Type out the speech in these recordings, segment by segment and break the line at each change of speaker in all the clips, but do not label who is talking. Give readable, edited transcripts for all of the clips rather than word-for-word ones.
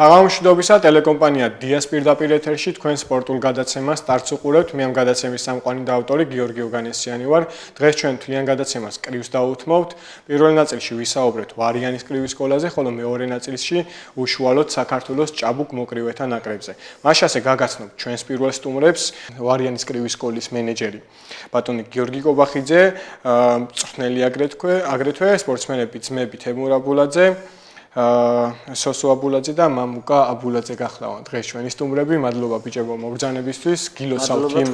საღამოშიდობისა ტელეკომპანია დიას პირდაპირ ეთერში თქვენ სპორტულ გადაცემას სტარტს უყურებთ. მე ამ გადაცემის სამყარო და ავტორი გიორგი უგანესიანი ვარ. დღეს ჩვენ თლიან გადაცემას კრივს დაუთმობთ. პირველ ნაწილში ვისაუბრებთ ვარიანის კრივის სკოლაზე, ხოლო მეორე ნაწილში უშუალოდ საქართველოს ჭაბუკ მოკრივეთა ნაკრებზე. მაშასე გაგაცნობთ ჩვენს პირველ სტუმრებს, ვარიანის კრივის სკოლის მენეჯერი ბატონი გიორგი კობახიძე, მწვრთნელი აგრეთვე სპორტსმენები ძმები თემურ აბულაძე, სოსო აბულაძე და მამუკა აბულაძე გახლავთ დღეს ჩვენი სტუმრები. მადლობა ბიჭებო მოგბრძანებისთვის. გილოცავთ იმ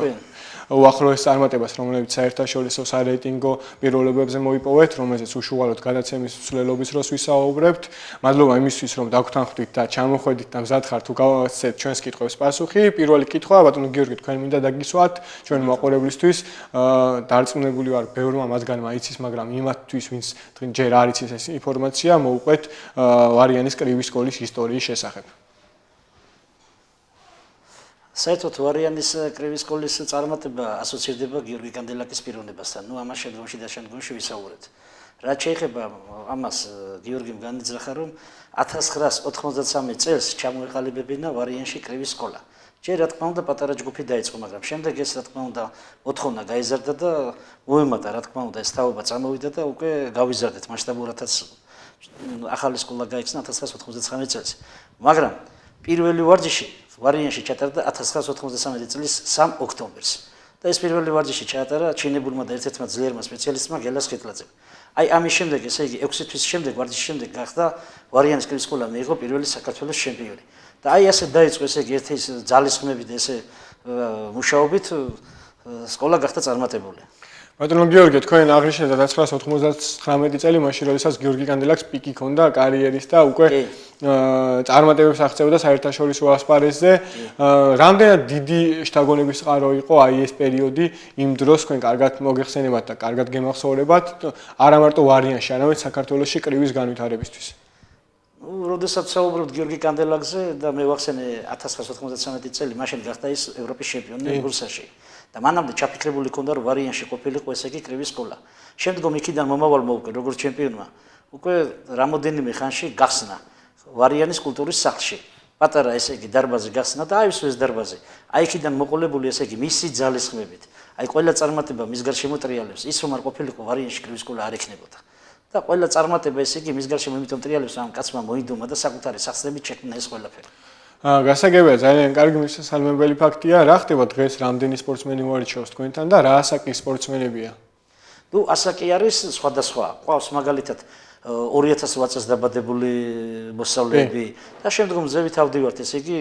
უახლოეს წარმატებას, რომლებიც საერთაშორისო სარეიტინგო პიროვნებებზე მოიპოვეთ, რომელზეც უშუალოდ გადაცემის მსვლელობის დროს ვისაუბრებთ. მადლობა იმისთვის, რომ დაგთანხმდით და ჩამოხვედით და მზად ხართ უგავსეთ ჩვენს კითხვებს პასუხი. პირველი კითხვა, ბატონო გიორგი, თქვენ მინდა დაგისვათ ჩვენ მაყურებლისთვის. დარწმუნებული ვარ, ბევრმა მათგანმა იცის, მაგრამ იმათთვის, ვინც ჯერ არ იცის ეს ინფორმაცია, მოუყვეთ ვარიანის კრივის სკოლის ისტორიის შესახებ.
საერთოდ ვარიანის კრივის სკოლის წარმატება ასოცირდება გიორგი კანდელაკის პიროვნებასთან. ამას შემდგომში და შემდგომში ვისაუბრებთ. რაც შეეხება ამას, გიორგიმ განიძრახა, რომ 1993 წელს ჩამოეყალიბებინა ვარიანში კრივის სკოლა. ჯერ რა თქმა უნდა პატარა ჯგუფი დაიწყო, მაგრამ შემდეგ ეს რა თქმა უნდა მოთხოვნა გაიზარდა და მოემატა რა თქმა უნდა ეს თაობა წამოვიდა და უკვე გავიზარდეთ მასშტაბურადაც. ახალი სკოლა გაიხსნა 1999 წელს. მაგრამ პირველი ვარჯიში ვარიანში ჩატარდა 1993 წლის 3 ოქტომბერს. და ეს პირველი ვარჯიში ჩაატარა ჩინებულმა და ერთ-ერთმა ძლიერმა სპეციალისტმა გელას ხიტლაძემ. აი ამის შემდეგ, ესე იგი 6 თვის შემდეგ, ვარჯიშის შემდეგ გახდა ვარიანის კრივის სკოლა მიიღო პირველი საქართველოს ჩემპიონი. და აი ასე დაიწყო ესე იგი ერთი ძალისხმევით და ესე მუშაობით სკოლა გახდა წარმატებული.
ბატონო გიორგი, თქვენ აღნიშნეთ 1999 წელი, მაშინ როდესაც გიორგი კანდელაკს პიკი ჰქონდა კარიერის და უკვე წარმატებებს აღწევდა საერთაშორისო ასპარეზზე. რამდენად დიდი შთაგონების წყარო იყო აი ეს პერიოდი იმ დროს, თქვენ კარგად მოგეხსენებათ და კარგად გემახსოვრებათ, არა მარტო ვარიანში, არამედ საქართველოში კრივის განვითარებისთვის.
როდესაც საუბრობთ გიორგი კანდელაკზე და მე ვახსენე 1993 წელი, მაშინ გახდა ის ევროპის ჩემპიონი ბურსაში. და მანამდე ჩაფიქრებული ჰქონდა, რომ ვარიანში ყოფილიყო ესე იგი კრივის სკოლა. შემდგომ იქიდან მომავალ მოუკვე როგორც ჩემპიონმა, უკვე რამოდენიმე ხანში გახსნა ვარიანის კულტურის სახლში. პატარა ესე იგი დარბაზი გახსნა და აივსო ეს დარბაზი. აი იქიდან მოყოლებული ესე იგი მისი ძალისხმევით. აი ყველა წარმატება მის გარშემო ტრიალებს. ის რომ არ ყოფილიყო ვარიანში კრივის სკოლა არ ექნებოდა. და ყველა წარმატება ესე იგი მის გარშემო იმიტომ ტრიალებს, ამ კაცმა მოიდომა და საკუთარი სახსრებით შექმნა ეს ყველაფერი.
გასაგებია, ძალიან კარგი მისასალმებელი ფაქტია. რა ხდება დღეს, რამდენი სპორტსმენი მოარჩევს თქვენთან და რა ასაკის სპორტსმენებია?
ნუ ასაკი არის სხვადასხვა. ყავს მაგალითად 2000 წელს დაბადებული მოსწავლეები და შემდგომ ზევით ავდივართ, ესე იგი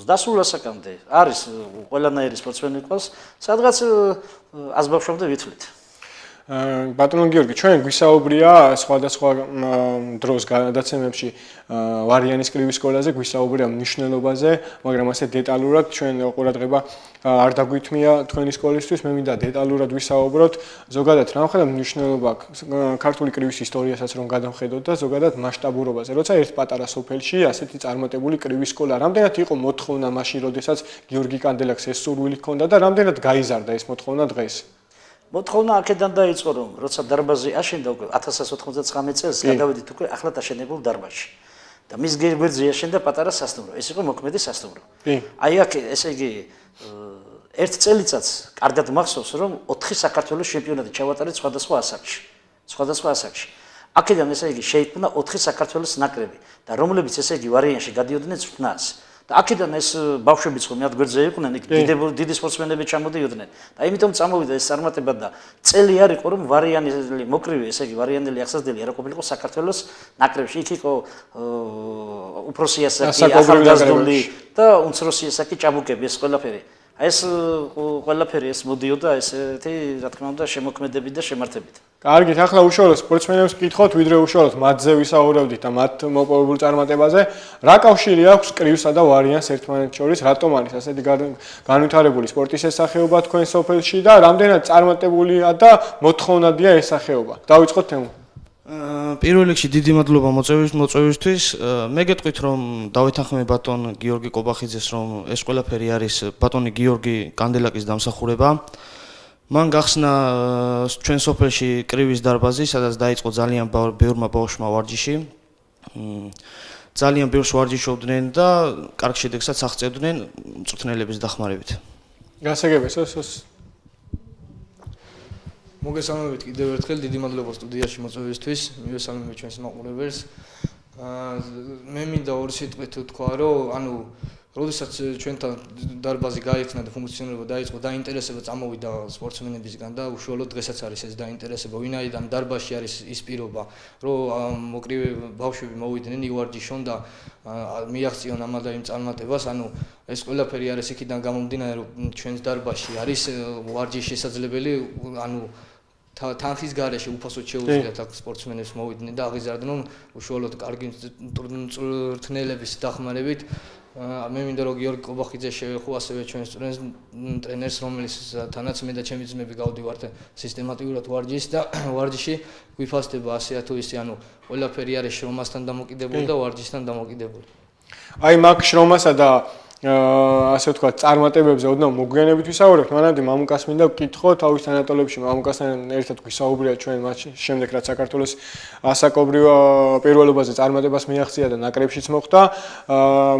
დასულ ასაკამდე არის ყველანაირი სპორტსმენი ყავს, სადღაც აზბავშვამდე ვითვლით.
ბატონო გიორგი, ჩვენ გვისაუბრია სხვადასხვა დროს გადაცემებში ვარიანის კრივის სკოლაზე, გვისაუბრია მნიშვნელობაზე, მაგრამ ასე დეტალურად ჩვენ ყურადღება არ დაგვითმია თქვენი სკოლისთვის. მე მინდა დეტალურად ვისაუბროთ, ზოგადად რა მხოლოდ მნიშვნელობა ქართული კრივის ისტორიასაც რომ გადავხედოთ და ზოგადად მასშტაბურობაზე. როცა ერთ პატარა სოფელში ასეთი წარმატებული კრივის სკოლა, რამდენად იყო მოთხოვნა მაშინ, როდესაც გიორგი კანდელაკს ეს სურვილი ჰქონდა და რამდენად გაიზარდა ეს მოთხოვნა დღეს?
მოთხოვნა აქედან დაიწყო, რომ როცა დარბაზი აშენდა უკვე 1999 წელს, გადავედით უკვე ახლად აშენებულ დარბაზში. და მის გვერდზე აშენდა პატარა სასტუმრო. ეს იყო მოქმედი სასტუმრო. აი აქ ესე იგი ერთ წელიწადს კარგად მახსოვს, რომ 4 საქართველოს ჩემპიონატი ჩავატარეთ სხვადასხვა ასაკში. აქედან ესე იგი შეიქმნა 4 საქართველოს ნაკრები და რომლებიც ესე იგი ვარიანში გადიოდნენ წვრთნას. და აქედან ეს ბავშვებიც ხო მათ გვერდზე იყვნენ, დიდი სპორტსმენები ჩამოდიოდნენ. და იმიტომ წამოვიდა ეს წარმატება და წელი არ იყო, რომ ვარიანელი მოკრივე, ესე იგი ვარიანელი ახსასდელი არ ყოფილიყო საქართველოს ნაკრებში. იქ იყო უფროსი ასაკი, ახალგაზრდული და უმცროსი ასაკი ჭაბუკები, ეს ყველაფერი. ეს ყველაფერი ეს მოდიოდა ესეთი, რა თქმა უნდა, შემოქმედებით და შემართებით.
კარგით, ახლა უშუალოდ სპორტსმენებს ვკითხოთ, ვიდრე უშუალოდ მათზე ვისაუბრებდით და მათ მოპოვებულ წარმატებაზე. რა კავშირი აქვს კრივსა და ვარიანს ერთმანეთს შორის? რატომ არის ასეთი განვითარებული სპორტის ესახეობა თქვენ სოფელში და რამდენად წარმატებულია და მოთხოვნადია ეს სახეობა? დავიწყოთ თემო.
პირველ რიგში დიდი მადლობა მოწვევისთვის. მე გეტყვით, რომ დავითანხმე ბატონ გიორგი კობახიძეს, რომ ეს ყველაფერი არის ბატონი გიორგი კანდელაკის დამსახურება. მან გახსნა ჩვენ სოფელში კრივის დარბაზი, სადაც დაიწყო ძალიან ბევრმა ბავშვმა ვარჯიში. ძალიან ბევრს ვარჯიშობდნენ და კარგ შედეგსაც აღწევდნენ მწვრთნელების დახმარებით.
გასაგებია,
მოგესალმებით კიდევ ერთხელ, დიდი მადლობა სტუდიაში მოწვევისთვის, მივესალმებით ჩვენს მაყურებელს. მე მინდა ორი სიტყვით თქვა, რომ როდესაც ჩვენთან დარბაზი გაიხსნა და ფუნქციონირება დაიწყო, დაინტერესება წამოვიდა სპორტსმენებისგან და უშუალოდ დღესაც არის ეს დაინტერესება, ვინაიდან დარბაზში არის ის პირობა, რომ მოკრივე ბავშვები მოვიდნენ, ივარჯიშონ და მიაღწიონ ამ და იმ წარმატებას, ეს ყველაფერი არის იქიდან გამომდინარე, რომ ჩვენს დარბაზში არის ვარჯიშის შესაძლებელი, თანხის გარეშე უფასოდ შეუძლიათ აქ სპორტსმენებს მოვიდნენ და აღიზარდნენ უშუალოდ კარგი მწვრთნელების დახმარებით. მე მინდა რომ გიორგი კობახიძე შევეხო ასევე ჩვენს ტრენერს, რომელიცთანაც მე და ჩემი ძმები გავდივართ სისტემატიურად ვარჯიში გვიფასდება ასე თუ ისე, ყველაფერი არის შრომასთან დამოკიდებული და ვარჯიშთან დამოკიდებული.
აი მაგ შრომასა და ასე ვთქვათ, წარმატებებზე ოდნავ მოგვიანებით ვისაუბრებთ, მანამდე მამუკას მინდა ვკითხო, თავის თანატოლებში მამუკასთან ერთად გვისაუბრია ჩვენ მათ შემდეგ, რაც საქართველოს ასაკობრივ პირველობაზე წარმატებას მიაღწია და ნაკრებშიც მოხვდა.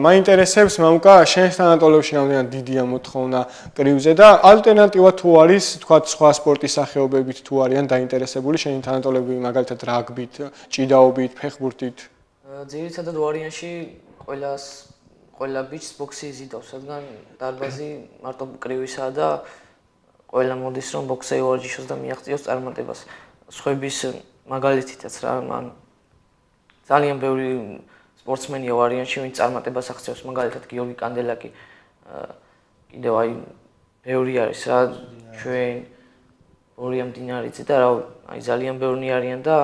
მაინტერესებს მამუკა, შენს თანატოლებში რამდენად დიდია მოთხოვნა კრივზე და ალტერნატივა თუ არის, თქვათ, სხვა სპორტის სახეობებით თუ არიან დაინტერესებული შენი თანატოლები, მაგალითად რაგბით, ჭიდაობით, ფეხბურთით?
ძირითადად ვარიანტში ყველა ბიჭს ბოქსი იზიდავს, რადგან დარბაზი მარტო კრივისაა და ყველა მოდის რომ ბოქსზე ივარჯიშოს და მიაღწიოს წარმატებას. სხვების მაგალითითაც რა, ძალიან ბევრი სპორტსმენია ვარიანტში, ვინც წარმატებას აღწევს, მაგალითად გიორგი კანდელაკი, კიდევ ბევრი არის რა, ჩვენ ორია მდინარიძე და ძალიან ბევრნი არიან და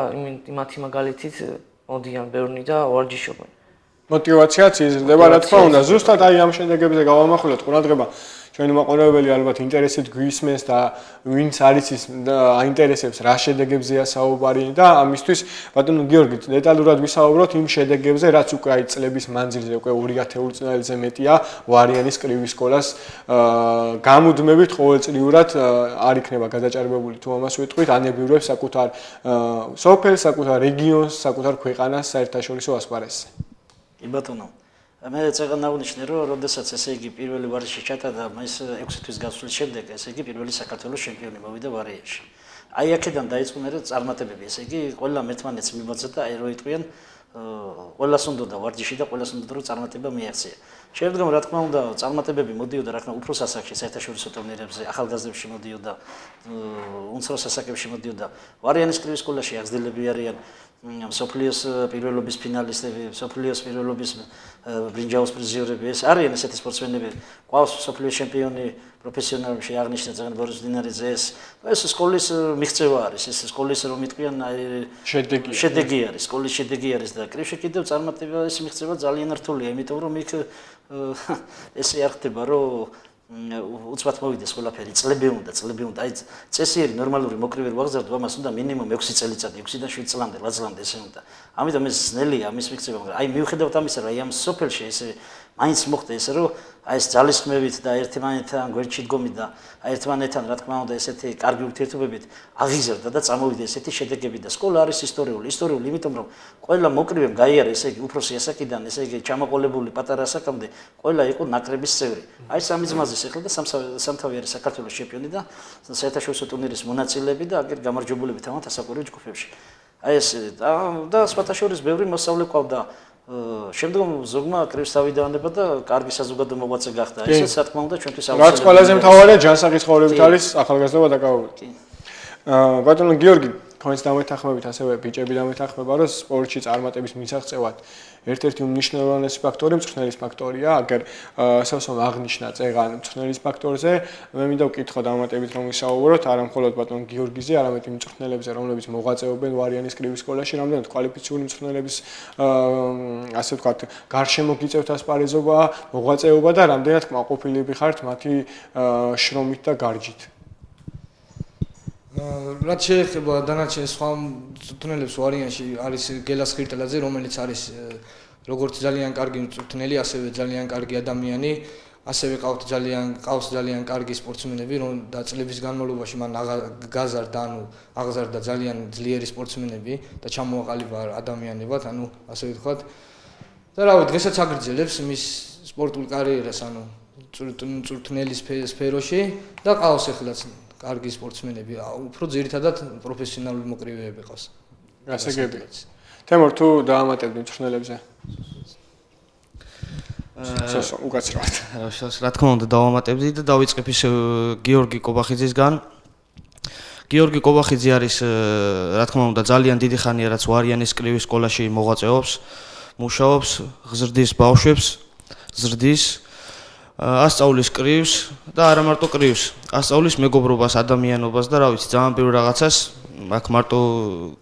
მათი მაგალითით მოდიან ბევრნი და ვარჯიშობენ.
მოტივაციაც იზრდება, რა თქმა უნდა. ზუსტად ამ შედეგებზე გავამახვილოთ ყურადღება. ჩვენი მაყურებელი ალბათ ინტერესით გვისმენს და ვინც არის ის აინტერესებს რა შედეგებზეა საუბარი და ამისთვის ბატონო გიორგი დეტალურად ვისაუბროთ იმ შედეგებზე, რაც უკვე აი წლების მანძილზე უკვე 2000 წელზე მეტია ვარიანის კრივის სკოლას გამუდმებით ყოველწლიურად არ იქნება გადაჭარბებული თუ ამას ვიტყვით, ანებიურებს საკუთარ სოფელს, საკუთარ რეგიონს, საკუთარ ქვეყანას საერთაშორისო ასპარეზზე.
კი ბატონო, მე წეგან დავნიშნე, რომ როდესაც ესე იგი პირველი ვარჯიში ჩატარდა, ის 6 თვის გასვლის შემდეგ, ესე იგი პირველი საქართველოს ჩემპიონი მოვიდა ვარიანში. აი აქედან დაიწყო მე წარმატებები, ესე იგი ყველა ერთმანეთს მიმოძა და აი რო იტყვიან, ყველას უნდა ვარჯიში და ყველას უნდა რომ წარმატება მიაღწია. შემდგომ რა თქმა უნდა წარმატებები მოდიოდა რა თქმა უნდა უფროს ასაკში საერთაშორისო ტურნირებზე, ახალგაზრდებში მოდიოდა, უმცროს ასაკებში მოდიოდა. ვარიანის კრივის სკოლაში აღზრდილები არიან მსოფლიოს პირველობის ფინალისტები, მსოფლიოს პირველობის ბრინჯაოს პრიზიორები, ეს არიან ესეთი სპორტსმენები. ყავს მსოფლიოს ჩემპიონი პროფესიონალებში აღნიშნა ძალიან ბორის დინარიძე, ეს სკოლის მიღწევა არის, ეს სკოლის რომ იტყვიან შედეგი არის, სკოლის შედეგი არის და კრივში კიდევ წარმატება ეს მიღწევა ძალიან რთულია, იმიტომ რომ იქ ესე არ ხდება, რომ უცბად მოვიდეს ყველაფერი, წლები უნდა, აი წესიერი ნორმალური მოკრივე ვაღზარდო, ამას უნდა მინიმუმ 6 წელიწადი, 6-დან 7 წლამდე, 8 წლამდე ესე უნდა. ამიტომ ეს ძნელია ამის მიღწევა, მაგრამ აი მიუხედავად ამისა, რომ აი ამ სოფელში ესე მაინც მოხდა ესე, რომ აი ეს ძალისხმევით და ერთმანეთთან გვერდში დგომით და აი ერთმანეთთან რა თქმა უნდა ესეთი კარგი ურთიერთობებით აღიზარდა და წამოვიდა ესეთი შედეგები და სკოლა არის ისტორიული, იმიტომ რომ ყველა მოკრივემ გაიარა ესე იგი უფროსი ასაკიდან, ესე იგი ჩამოყოლებული პატარა ასაკამდე, ყველა იყო ნაკრების წევრი. აი სამი ძმაზის ეხლა და სამთავი არის საქართველოს ჩემპიონი და საერთაშორისო ტურნირის მონაწილეები და აგერ გამარჯვებულები თამათ ასაკობრივ ჯგუფებში. აი ეს და სხვათა შორის ბევრი მოსწავლე ყავდა. შემდგომ ზოგმა კრივს თავი დაანება და კარგი საზოგადო მოღვაწე გახდა. ესეც რა თქმა უნდა ჩვენთვის
აუცილებელია. რაც ყველაზე მთავარია ჯანსაღი ცხოვრებით არის ახალგაზრდობა დაკავებული. ბატონო გიორგი, თქვენს დამეთანხმებით ასევე ბიჭები დამეთანხმება, რომ სპორტში წარმატების მისაღწევად ერთ-ერთი უმნიშვნელოვანესი ფაქტორი მწვრთნელის ფაქტორია, აგერ სავსემ აღნიშნა წეგან მწვრთნელის ფაქტორზე, მე მინდა ვკითხო დამატებით რომ ვისაუბროთ არა მხოლოდ ბატონ გიორგიზე, არამედ იმ მწვრთნელებზე, რომლებიც მოღვაწეობენ ვარიანის კრივის სკოლაში, რამდენად კვალიფიციური მწვრთნელების ასე ვთქვათ, გარშემო გიწევთ ასპარეზობა, მოღვაწეობა და რამდენად კმაყოფილები ხართ მათი შრომით და გარჯით.
რაც შეეხება დანარჩენ სხვა მწვრთნელებს ვარიანში არის გელას ხირტელაძე, რომელიც არის როგორც ძალიან კარგი მწვრთნელი, ასევე ძალიან კარგი ადამიანი, ასევე ყავს ძალიან კარგი სპორტსმენები, და წლების განმავლობაში მან აღზარდა ძალიან ძლიერი სპორტსმენები და ჩამოაყალიბა ადამიანებად, ასე ვთქვათ. და რავი, დღესაც აგრძელებს მის სპორტულ კარიერას, ანუ წვრთნელი სფეროში და ყავს ეხლაც კარგი სპორტსმენები, უფრო ძირითადად პროფესიონალური მოკრივეები ყავს.
ასე გებია. თემურ, თუ დაამატებდი მწვრთნელებზე? უკაცრავად.
რა თქმა უნდა დავამატებდი და დავიწყებ ისევ გიორგი კობახიძისგან. გიორგი კობახიძე არის რა თქმა უნდა ძალიან დიდი ხანია რაც ვარიანის კრივის სკოლაში მოღვაწეობს, მუშაობს, ღზრდის ბავშვებს, ზრდის, ასწავლის კრივს და არა მარტო კრივს, ასწავლის მეგობრობას, ადამიანობას და რა ვიცი, ძალიან ბევრ რაღაცას, აქ მარტო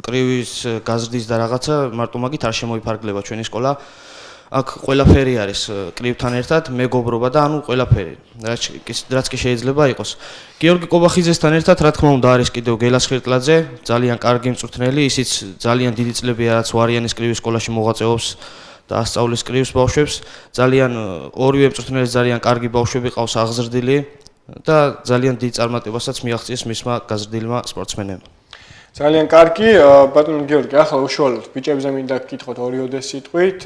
კრივის გაზრდის და რაღაცა მარტო მაგით არ შემოიფარგლება ჩვენი სკოლა. აქ ყველაფერი არის კრივთან ერთად, მეგობრობა და ანუ ყველაფერი, რაც კი შეიძლება იყოს. გიორგი კობახიძესთან ერთად, რა თქმა უნდა, არის კიდევ გელას ხირტლაძე, ძალიან კარგი მწვრთნელი, ისიც ძალიან დიდი წლებია, რაც ვარიანის კრივის სკოლაში მოღვაწეობს და ასწავლის კრივს ბავშვებს. ძალიან ორივე მწვრთნელის ძალიან კარგი ბავშვები ყავს აღზრდილი და ძალიან დიდ წარმატებასაც მიაღწიეს მისმა გაზრდილმა სპორტსმენებმა.
ძალიან კარგი, ბატონო გიორგი, ახლა უშუალოდ ბიჭებზე მინდა გკითხოთ ორი სიტყვით.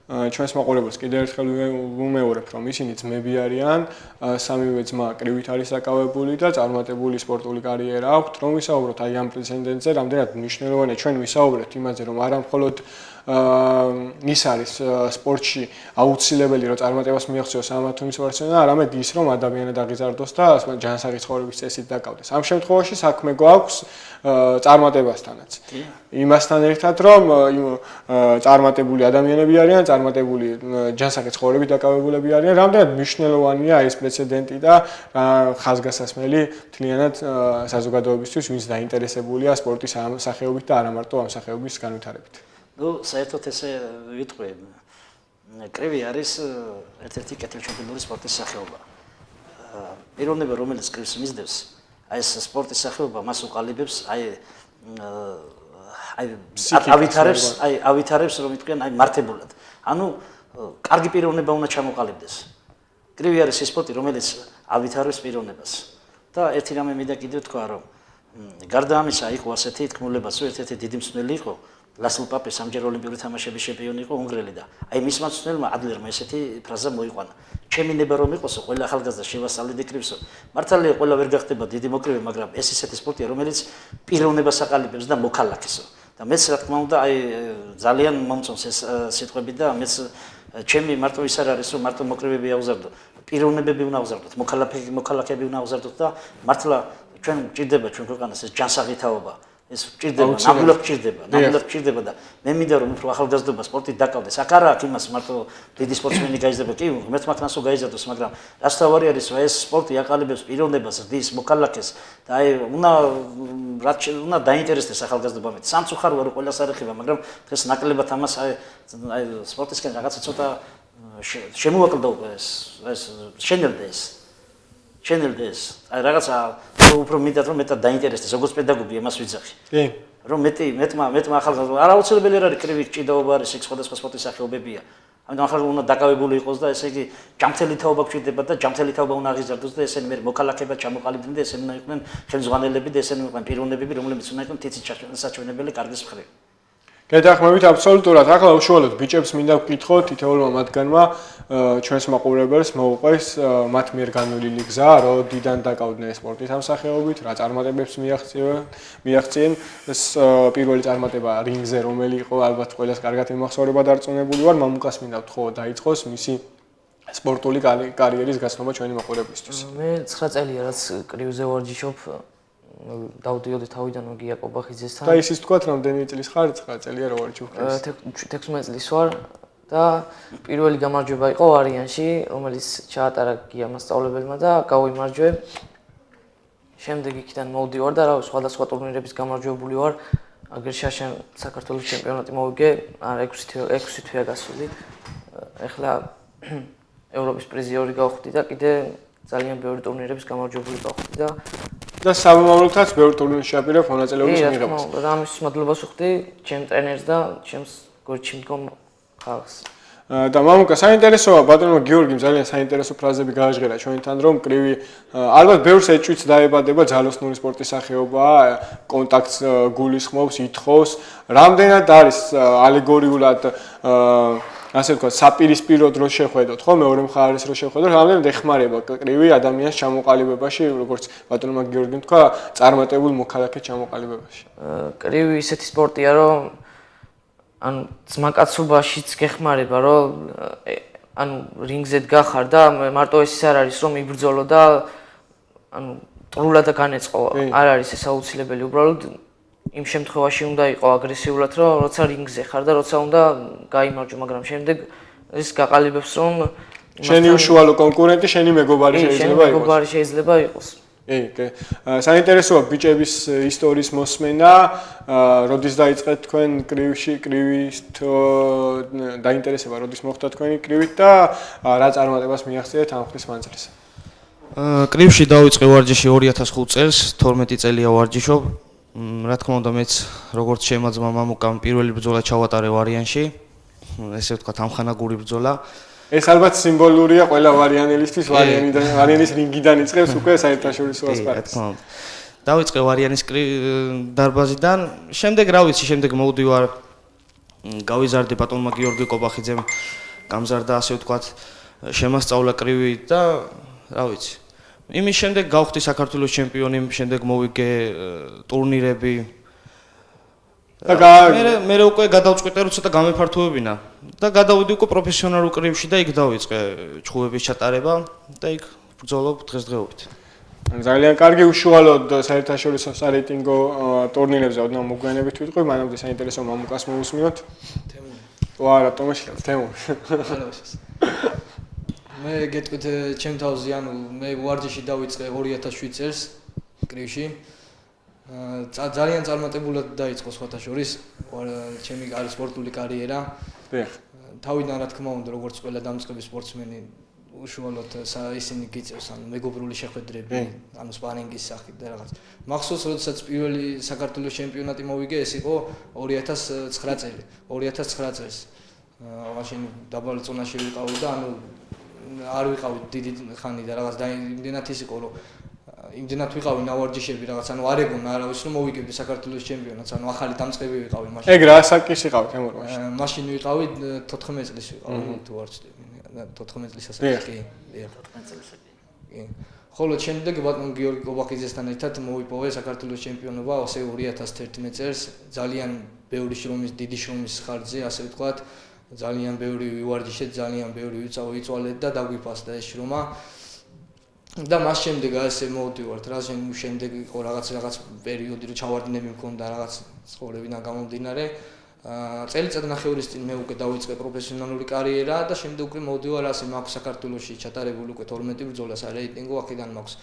ჩვენს მაყურებელს კიდევ ერთხელ ვუმეორებ, რომ ისინი ძმები არიან, სამივე ძმა კრივით არის საკავებული და წარმატებული სპორტული კარიერა აქვთ. რომ ვისაუბროთ აი ამ პრეცედენტზე, რამდენად მნიშვნელოვანია ჩვენ ვისაუბრეთ იმაზე, რომ არა მხოლოდ ის არის სპორტში აუცილებელი, რომ წარმატებას მიაღწიოს ამა თუ იმ სპორტსმენმა, არამედ ის, რომ ადამიანად აღიზარდოს და ჯანსაღი ცხოვრების წესით დაკავდეს. ამ შემთხვევაში საქმე გვაქვს წარმატებასთანაც. იმასთან ერთად, რომ წარმატებული ადამიანები არიან, წარმატებული ჯანსაღი ცხოვრებით დაკავებულები არიან, რამდენად მნიშვნელოვანია ეს პრეცედენტი და ხაზგასასმელი მთლიანად საზოგადოებისთვის, ვინც დაინტერესებულია სპორტის ამ სახეობით და არა მარტო ამ სახეობის განვითარებით.
Ну, საერთოდ ესე ვიტყვი, კრივი არის ერთ-ერთი კეთილშობილური სპორტის სახეობა. პიროვნება, რომელიც კრივს მისდევს, აი ეს სპორტის სახეობა მას უყალიბებს, ავითარებს, რომ იტყვიან, აი მართებულად. ანუ კარგი პიროვნება უნდა ჩამოყალიბდეს. კრივი არის ის სპორტი, რომელიც ავითარებს პიროვნებას. და ერთი რამე მინდა კიდევ თქვა, რომ გარდა ამისა, იყო ასეთი თქმულებაც, რომ ერთ-ერთი დიდი მსმენელი იყო ლასლ პაპე სამჯერ ოლიმპიური თამაშების ჩემპიონი იყო უნგრელი და აი მისმა მწვრთნელმა ადლერმა ესეთი ფრაზა მოიყვანა. ჩემი ნება რომ იყოსო, ყველა ახალგაზრდა შევასწავლიდე კრივსო. მართალია ყველა ვერ გახდება დიდი მოკრივე, მაგრამ ეს ისეთი სპორტია, რომელიც პიროვნებას აყალიბებს და მოქალაქესო. და მეც რა თქმა უნდა, აი ძალიან მომწონს ეს სიტყვები და მეც ჩემი მარტო ის არ არის, რომ მარტო მოკრივეები აუზარდო, პიროვნებები უნდა ავზარდოთ, მოქალაქეები უნდა ავზარდოთ და მართლა ჩვენ გვჭირდება ჩვენ ქვეყანას ეს ჯანსაღი თაობა. ეს ჭირდება, ნამდვილად ჭირდება და მე მინდა რომ უფრო ახალგაზრდობა სპორტით დაკავდეს. აქ არა აქ იმას მარტო დიდი სპორტსმენი გაიზრდება, კი, ღმერთმა ქნასო გაიზარდოს, მაგრამ რაც თავარი არის, რომ ეს სპორტი აყალიბებს პიროვნებას, ზრდის, მოქალაქეს და აი უნდა დაინტერესდეს ახალგაზრდობა. სამწუხაროა რომ ყველას არ ეხება, მაგრამ დღეს ნაკლებად ამას აი სპორტისკენ რაღაცა ცოტა შემოვაკლდა ეს შენელდა ეს. აი რაღაცა უფრო მინდა რომ მეტად დაინტერესდეს, როგორც პედაგოგი ამას ვიძახი. კი. რომ მეტმა ახალგაზრდა არ აუცილებელი არ არის კრივი ჭიდაობა არის, იქ სხვადასხვა სპორტის სახეობებია. ამიტომ ახალგაზრდა უნდა დაკავებული იყოს და ესე იგი ჯამთელი თაობა გვჭირდება და ჯამთელი თაობა უნდა აღიზარდოს და ესენი მე მოქალაქეებად ჩამოყალიბდნენ და ესენი უნდა იყვნენ ხელმძღვანელები და ესენი იყვნენ პიროვნებები, რომლებიც უნდა იყვნენ თითის საჩვენებელი კარგის მხრივ.
გეთანხმებით აბსოლუტურად. ახლა უშუალოდ ბიჭებს მინდა ვკითხო, თითოეულმა მათგანმა ჩვენს მაყურებელს მოუყვეს მათ მიერ განვლილი გზა, რომ დიდან დაკავდნენ სპორტის ამ სახეობით, რა წარმატებებს მიაღწიენ. ეს პირველი წარმატება რინგზე, რომელი იყო ალბათ ყველას კარგად ემახსოვრება დარწმუნებული ვარ, მამუკას მინდა ვთხოვო დაიწყოს მისი სპორტული კარიერის გაცნობა ჩვენი მაყურებლისთვის.
მე 9 წელია რაც კრივზე ვარჯიშობ. დავდიოდი თავიდან გია კობახიძესთან.
და ისიც თქვათ, რამდენი წლის ხარ? 9 წელია რო ვარჯიშობ.
16 წლის ვარ და პირველი გამარჯვება იყო ვარიანში, რომელიც ჩაატარა გია მასწავლებელმა და გავიმარჯვე. შემდეგ იქიდან მოვდივარ და რა სხვადასხვა ტურნირების გამარჯვებული ვარ. აგერშაშენ საქართველოს ჩემპიონატი მოვიგე, 6 თვეა გასული. ეხლა ევროპის პრიზიორი გავხდი და კიდე ძალიან ბევრი ტურნირების გამარჯვებული გავხდი
და სამომავლოდაც ბევრ ტურნირში აპირებ მონაწილეობის მიღებას.
და ამის მადლობას ვხდი ჩემ ტრენერს და ჩემს გორჩი მდგომ ხალხს.
და მამუკა, საინტერესოა, ბატონო გიორგიმ ძალიან საინტერესო ფრაზები გააჟღერა ჩვენთან, რომ კრივი ალბათ ბევრს ეჭვიც დაებადება, ძალოსნური სპორტის სახეობაა, კონტაქტს გულისხმობს, ითხოვს. რამდენად არის ალეგორიულად ასე ვთქვათ, საპირისპირო დრო შეხვედოთ, ხო, მეორე მხარეს რო შეხვედოთ, რამდენად ეხმარება კრივი ადამიანს ჩამოყალიბებაში, როგორც ბატონმა გიორგიმ თქვა, წარმატებულ მოქალაქეს ჩამოყალიბებაში.
კრივი ისეთი სპორტია, რომ ანუ ძმაკაცობაშიც გეხმარება, რომ ანუ რინგზე დგახარ და მარტო ეს არ არის, რომ იბრძოლო და ანუ ტყუილად და განეწყო. არ არის ეს აუცილებელი, უბრალოდ იმ შემთხვევაში უნდა იყო აგრესიულად, რომ როცა რინგზე ხარ და როცა უნდა გაიმარჯვო, მაგრამ შემდეგ ეს გაყალიბებს, რომ
შენი უშუალო კონკურენტი, შენი მეგობარი შეიძლება იყოს.
მეგობარი შეიძლება იყოს.
კი. საინტერესოა ბიჭების ისტორიის მოსმენა, როდის დაიწყეთ თქვენ კრივით დაინტერესება, როდის მოხდა თქვენი კრივით და რა წარმატებას მიაღწიეთ ამ ხნის მანძილზე.
კრივში დავიწყე ვარჯიში 2005 წელს, 12 წელია ვარჯიშობ. რა თქმა უნდა, მეც როგორც შემაძმა მამუკამ პირველი ბრძოლა ჩავატარე ვარიანში. ესე ვთქვათ, ამხანაგური ბრძოლა.
ეს ალბათ სიმბოლურია ყველა ვარიანელისთვის, ვარიანის რინგიდან იწყებს უკვე საერთაშორისო ასპარეზს.
რა თქმა უნდა. დავიწყე ვარიანის დარბაზიდან, შემდეგ რა ვიცი, შემდეგ მოვდივარ გავიზარდე ბატონმა გიორგი კობახიძემ გამზარდა ასე ვთქვათ, შემასწავლა კრივი და რა ვიცი. იმის შემდეგ გავხდი საქართველოს ჩემპიონი, შემდეგ მოვიგე ტურნირები. მე უკვე გადავწყვიტე, რომ ცოტა გამეფართოებინა და გადავიდი უკვე პროფესიონალურ კრივში და იქ დავიწყე ჩხუბების ჩატარება და იქ ბრძოლობ დღესდღეობით.
ძალიან კარგი, უშუალოდ საერთაშორისო სარეიტინგო ტურნირებზე ოდნავ მოგვიანებით ვიტყვი, მანამდე საინტერესო მამუკას მოვუსმინოთ. ვა, რატომ შეშლავთ თემურ?
მე გეტყვით ჩემ თავზე, ანუ მე ვარჯიში დავიწყე 2007 წელს კრივში. ძალიან წარმატებულად დაიწყო სხვათა შორის ჩემი სპორტული კარიერა. თავიდან რა თქმა უნდა, როგორც ყველა დამწყები სპორტსმენი, უშუალოდ ისინი გიწევს, ანუ მეგობრული შეხვედრები, ანუ სპარინგის სახით და რაღაც. მახსოვს, როდესაც პირველი საქართველოს ჩემპიონატი მოვიგე, ეს იყო 2009 წელი, 2009 წელს. მაშინ დაბალ ზონაში ვიყავი და ანუ არ ვიყავი დიდი ხანი და რაღაც და იმდენად ის იყო, რომ იმდენად ვიყავი ნავარჯიშები რაღაც, ანუ არ ეგონა არავის რომ მოვიგებდი საქართველოს ჩემპიონატს, ანუ ახალი დამწყები ვიყავი მაშინ.
ეგ რა საკის იყავით თემურ მაშინ?
მაშინ ვიყავი 14 წლის ვიყავი, თუ არ ვცდები. 14 წლის ასაკში კი.
14 წელს კი.
ხოლო შემდეგ ბატონ გიორგი კობახიძესთან ერთად მოვიპოვე საქართველოს ჩემპიონობა ასე 2011 წელს, ძალიან ბევრი შრომის, დიდი შრომის ხარჯზე, ასე ვთქვათ, ძალიან ბევრი ვივარჯიშეთ, ძალიან ბევრი ვიწვალეთ და დაგვიფასდა ეს შრომა. და მას შემდეგ ასე მოვდივართ, რა შემდეგ იყო რაღაც პერიოდი, რომ ჩავარდნები მქონდა რაღაც ცხოვრებიდან გამომდინარე. წელიწად ნახევრის წინ მე უკვე დავიწყე პროფესიონალური კარიერა და შემდეგ უკვე მოვდივარ ასე მაქვს საქართველოში ჩატარებული უკვე 12 ბრძოლა სარეიტინგო, აქედან მაქვს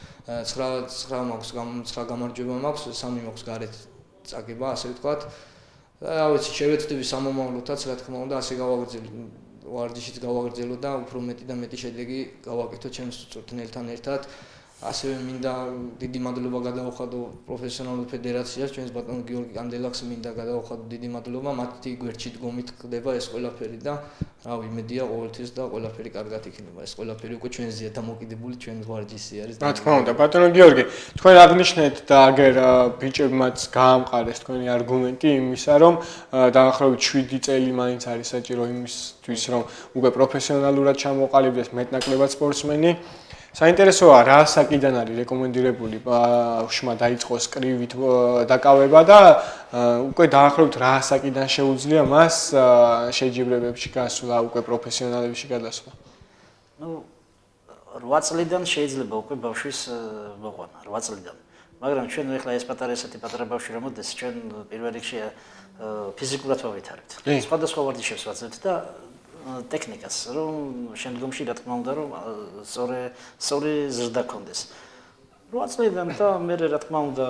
9 გამარჯვება მაქვს, 3 მაქვს გარეთ წაგება, ასე ვთქვათ. და რა ვიცი, შევეცდები სამომავლოდაც, რა თქმა უნდა, ასე გავაგრძელო ვარჯიშიც გავაგრძელო და უფრო მეტი და მეტი შედეგი გავაკეთო ჩემს წვრთნელთან ერთად. ასევე მინდა დიდი მადლობა გადავუხადო პროფესიონალურ ფედერაციას, ჩვენს ბატონ გიორგი კანდელაკს მინდა გადავუხადო დიდი მადლობა, მათი გვერდში დგომით ხდება ეს ყველაფერი და რა ვიმედია ყოველთვის და ყველაფერი კარგად იქნება. ეს ყველაფერი უკვე ჩვენზეა დამოკიდებული, ჩვენ ვარჯიში არის.
რა თქმა უნდა, ბატონო გიორგი, თქვენ აღნიშნეთ და აგერ ბიჭებმაც გაამყარეს თქვენი არგუმენტი იმისა, რომ დაახლოებით 7 წელი მაინც არის საჭირო იმისთვის, რომ უკვე პროფესიონალურად ჩამოყალიბდეს მეტნაკლებად სპორტსმენი. საინტერესოა რა საკიდან არის რეკომენდირებული ბავშვმა დაიწყოს კრივით დაკავება და უკვე დაახლოებით რა საკიდან შეუძლია მას შეჯიბრებებში გასვლა, უკვე პროფესიონალებში გადასვლა.
ნუ 8 წლიდან შეიძლება უკვე ბავშვის მოყვანა, 8 წლიდან. მაგრამ ჩვენ ახლა ეს ესეთი პატარა ბავშვი რომ მოდის, ჩვენ პირველ რიგში ფიზიკურად ვავითარებთ. სხვადასხვა ვარჯიშებს ვაძლევთ და ტექნიკას, რომ შემდგომში რა თქმა უნდა, რომ სწორი ზრდა გქონდეს. 8 წლიდან და მე რა თქმა უნდა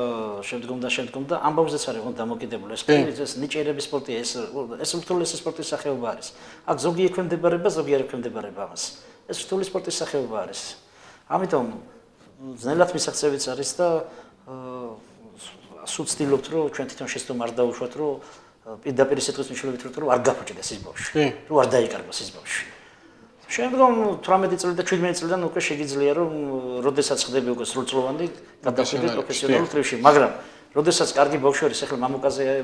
შემდგომ და ამბავზეც არის უნდა დამოკიდებული. ეს ნიჭიერების სპორტია, ეს რთული სპორტის სახეობა არის. აქ ზოგი ექვემდებარება, ზოგი არ ექვემდებარება ამას. ეს რთული სპორტის სახეობა არის. ამიტომ ძნელად მისაღწევიც არის და სულ ვცდილობთ, რომ ჩვენ თვითონ შეცდომ არ დავუშვათ, რომ პირდაპირ სიტყვის მნიშვნელობით რომ არ გაფუჭდეს ის ბავშვი, რომ არ დაიკარგოს ის ბავშვი. შემდგომ 18 წლიდან და 17 წლიდან უკვე შეგიძლია რომ როდესაც ხდები უკვე სრულწლოვანი გადავიდე პროფესიონალურ კრივში, მაგრამ როდესაც კარგი ბავშვი არის, ახლა